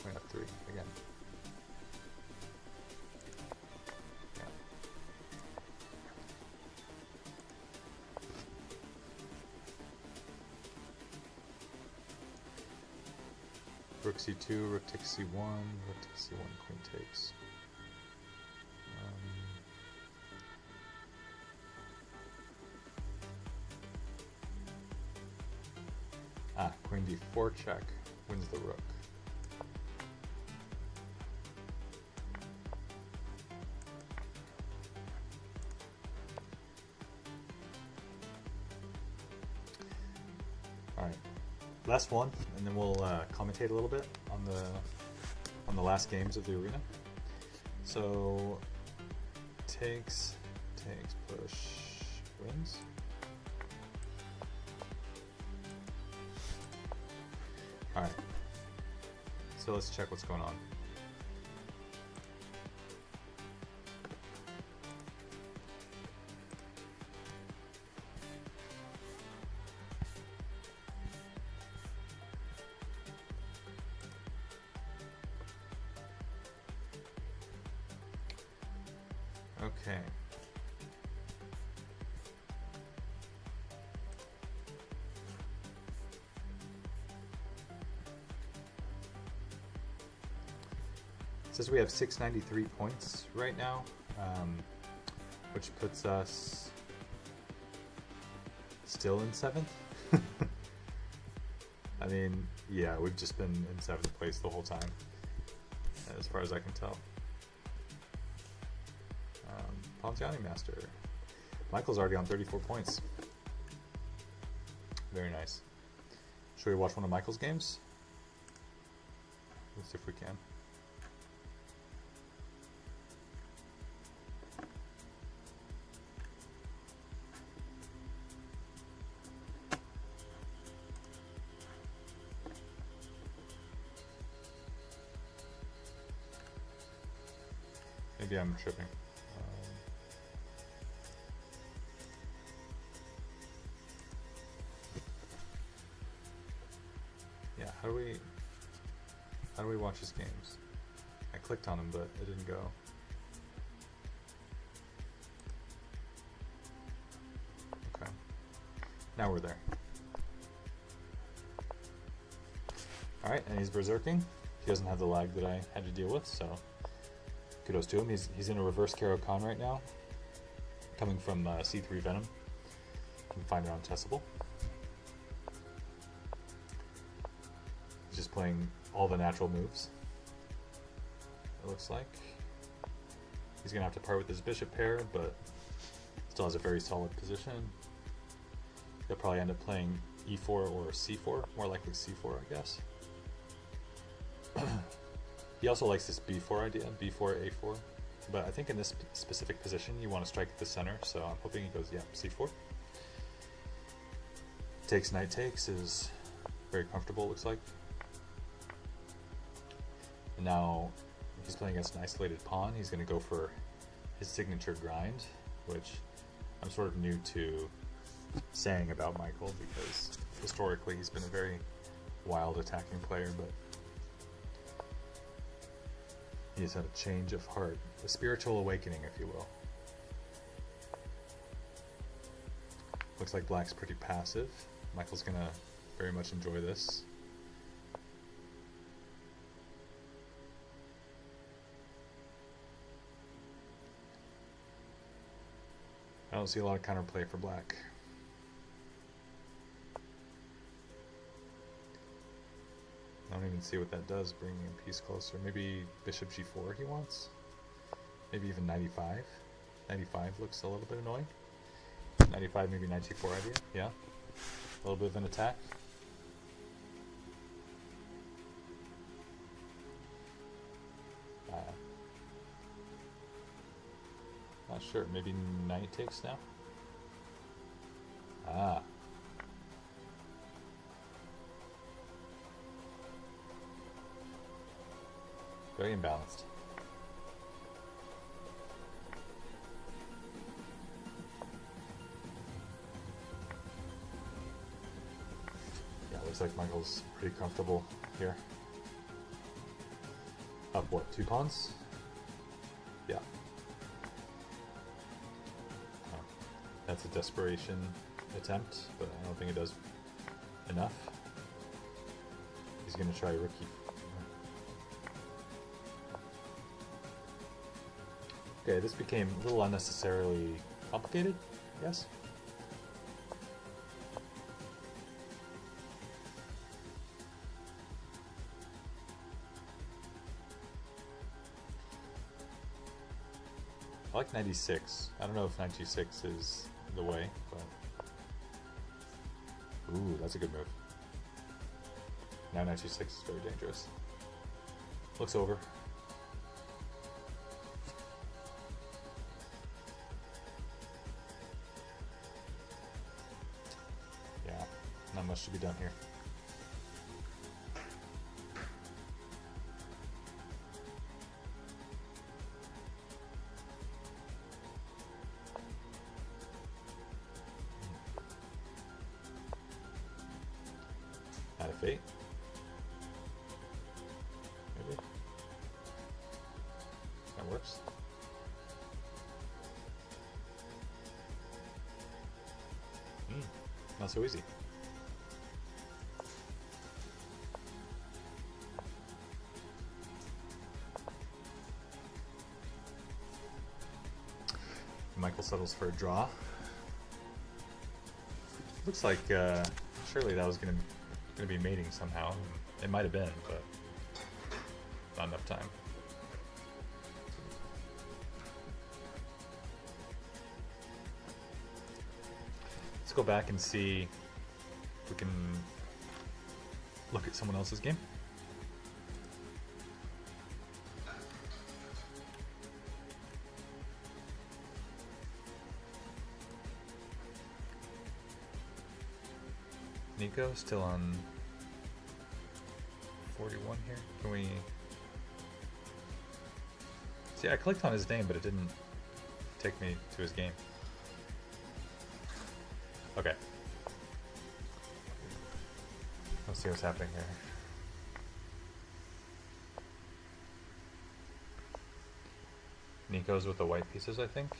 queen f3 again. Rook c2, rook takes c1, rook takes c1, queen takes. Queen d4 check wins the rook. All right. Last one, and then we'll commentate a little bit on the last games of the arena. So takes, push, wins. All right. So let's check what's going on. Okay. It says we have 693 points right now, which puts us still in 7th. I mean, yeah, we've just been in 7th place the whole time, as far as I can tell. Pontiani Master. Michael's already on 34 points. Very nice. Should we watch one of Michael's games? Let's see if we can. Maybe I'm tripping. Yeah, how do we watch his games? Can I clicked on him, but it didn't go. Okay. Now we're there. Alright, and he's berserking. He doesn't have the lag that I had to deal with, so kudos to him. He's in a reverse Karo Khan right now, coming from C3 Venom. You can find it on Chessable. He's just playing all the natural moves, it looks like. He's going to have to part with his bishop pair, but still has a very solid position. He'll probably end up playing e4 or c4, more likely c4, I guess. He also likes this b4 idea, b4, a4, but I think in this specific position you want to strike at the center, so I'm hoping he goes, yeah, c4. Takes, knight takes is very comfortable, looks like. And now he's playing against an isolated pawn. He's going to go for his signature grind, which I'm sort of new to saying about Michael, because historically he's been a very wild attacking player, but he has had a change of heart, a spiritual awakening, if you will. Looks like black's pretty passive. Michael's gonna very much enjoy this. I don't see a lot of counterplay for black. I don't even see what that does, bringing a piece closer. Maybe bishop g4 he wants? Maybe even knight e5? Knight e5 looks a little bit annoying. Knight e5, maybe knight g4 idea, yeah. A little bit of an attack. Not sure, maybe knight takes now? Ah. Very imbalanced. Yeah, looks like Michael's pretty comfortable here. Up what, 2 pawns? Yeah. Oh, that's a desperation attempt, but I don't think it does enough. He's gonna try rook e4. Okay, this became a little unnecessarily complicated, yes? I like 96. I don't know if 96 is the way, but... Ooh, that's a good move. Now 96 is very dangerous. Looks over. Not much to be done here. Out of fate. Maybe. That works. Not so easy. Michael settles for a draw. Looks like surely that was gonna be mating somehow. It might have been, but not enough time. Let's go back and see if we can look at someone else's game. Nico still on 41 here. Can we see? I clicked on his name, but it didn't take me to his game. Okay. Let's see what's happening here. Nico's with the white pieces, I think.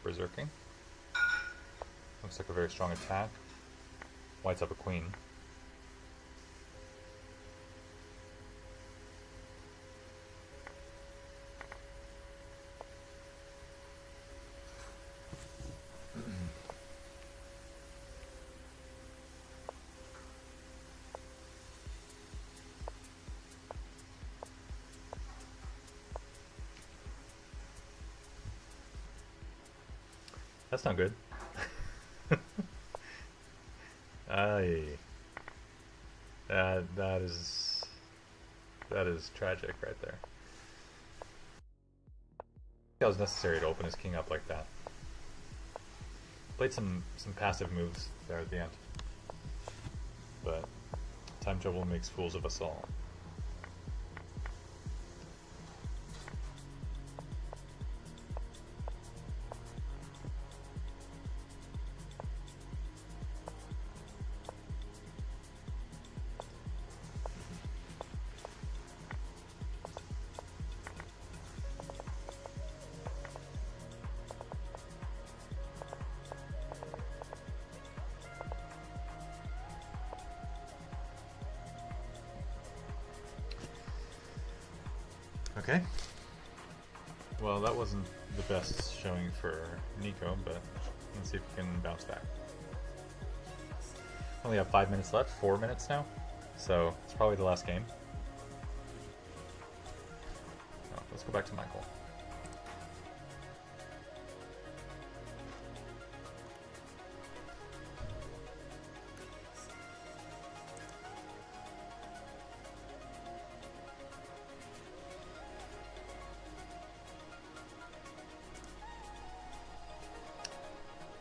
Berserking. Looks like a very strong attack. White's up a queen. That's not good. Aye. That is tragic right there. That was necessary to open his king up like that. Played some passive moves there at the end. But time trouble makes fools of us all. Okay. Well, that wasn't the best showing for Nico, but let's see if he can bounce back. Only have 5 minutes left, 4 minutes now, so it's probably the last game. Oh, let's go back to Michael.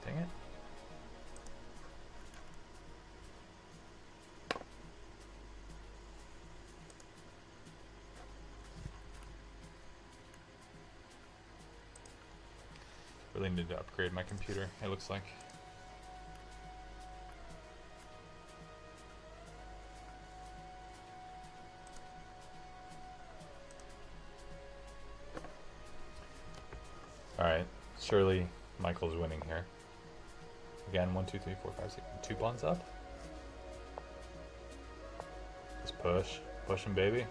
Dang it. Really need to upgrade my computer, it looks like. Alright, surely Michael's winning here. Again, 1, 2, 3, 4, 5, 6, 2 pawns up. Just push. Push him, baby.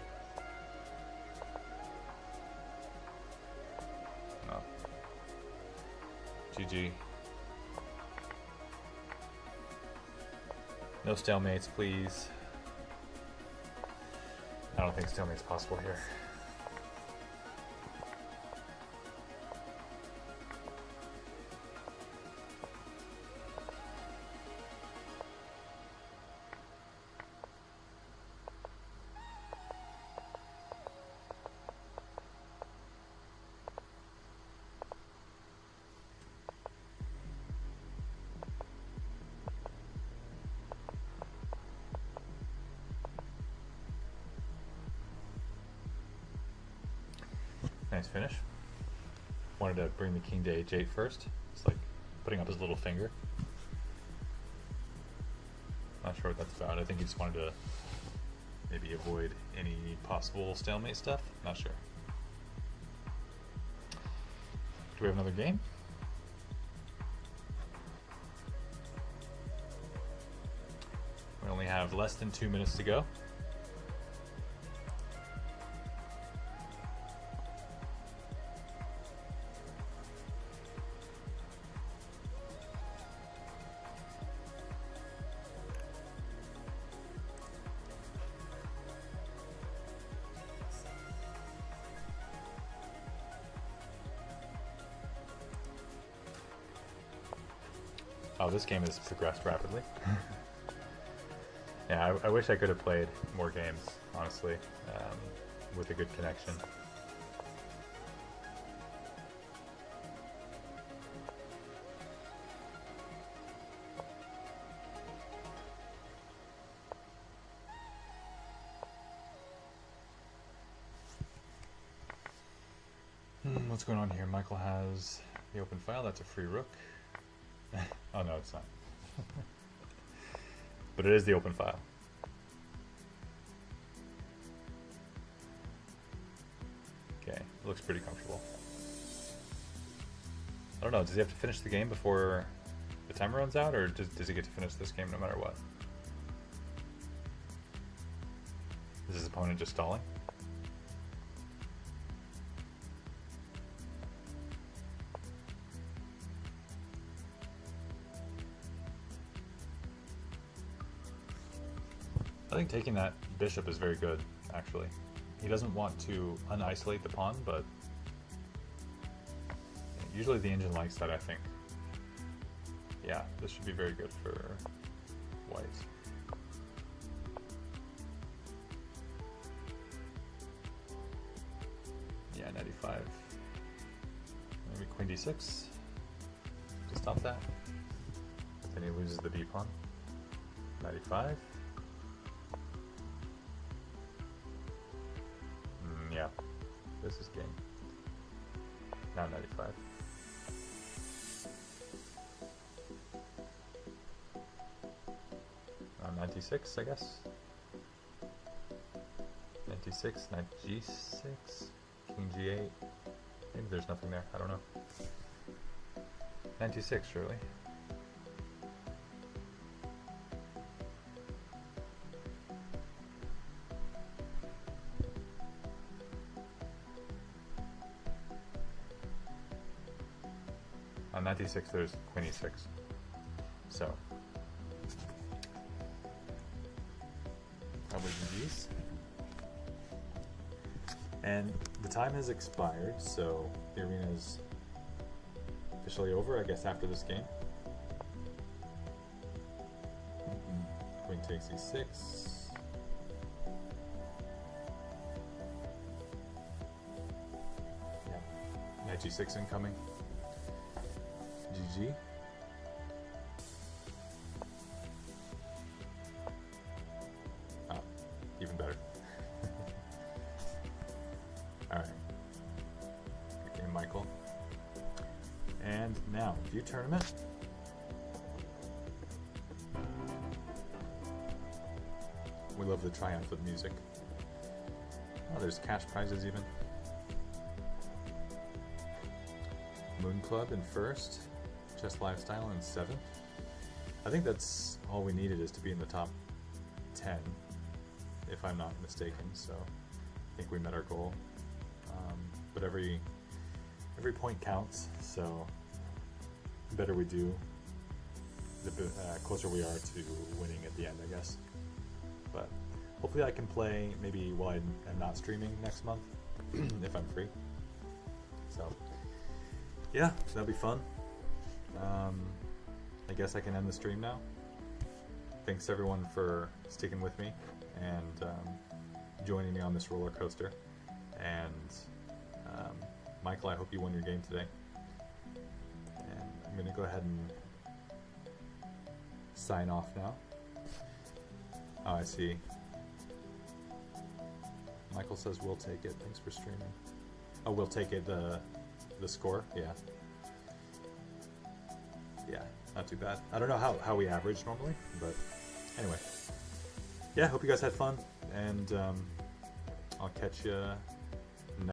No. GG. No stalemates, please. I don't think stalemate's possible here. Nice finish. Wanted to bring the king to h8 first. It's like putting up his little finger. Not sure what that's about. I think he just wanted to maybe avoid any possible stalemate stuff. Not sure. Do we have another game? We only have less than 2 minutes to go. Oh, this game has progressed rapidly. Yeah, I wish I could have played more games, honestly, with a good connection. What's going on here? Michael has the open file. That's a free rook. Oh no, it's not. But it is the open file. Okay, looks pretty comfortable. I don't know, does he have to finish the game before the timer runs out, or does he get to finish this game no matter what? Is his opponent just stalling? I think taking that bishop is very good, actually. He doesn't want to unisolate the pawn, but usually the engine likes that, I think. Yeah, this should be very good for white. Yeah, knight e5. Maybe queen d6 to stop that. Then he loses the b pawn. Knight e5. Yeah, this is game. Now knight e5. Knight d6, I guess. Knight d6, knight g6, king g8. Maybe there's nothing there, I don't know. Knight d6, surely. On knight d6, there's queen e6. So, probably GG's. And the time has expired, so the arena is officially over, I guess, after this game. Queen takes e6. Yeah, knight g6 incoming. GG. Oh, even better. Alright. Good game, Michael. And now, view tournament. We love the triumph of music. Oh, there's cash prizes even. Moon Club in first. Chess Lifestyle in 7th. I think that's all we needed, is to be in the top 10, if I'm not mistaken, so I think we met our goal. But every point counts, so the better we do, the closer we are to winning at the end, I guess. But hopefully I can play maybe while I'm not streaming next month, if I'm free. So yeah, that'll be fun. I guess I can end the stream now. Thanks everyone for sticking with me and joining me on this roller coaster. And Michael, I hope you won your game today. And I'm going to go ahead and sign off now. Oh, I see. Michael says we'll take it. Thanks for streaming. Oh, we'll take it, the score? Yeah. Yeah, not too bad. I don't know how we average normally, but anyway. Yeah, hope you guys had fun, and I'll catch you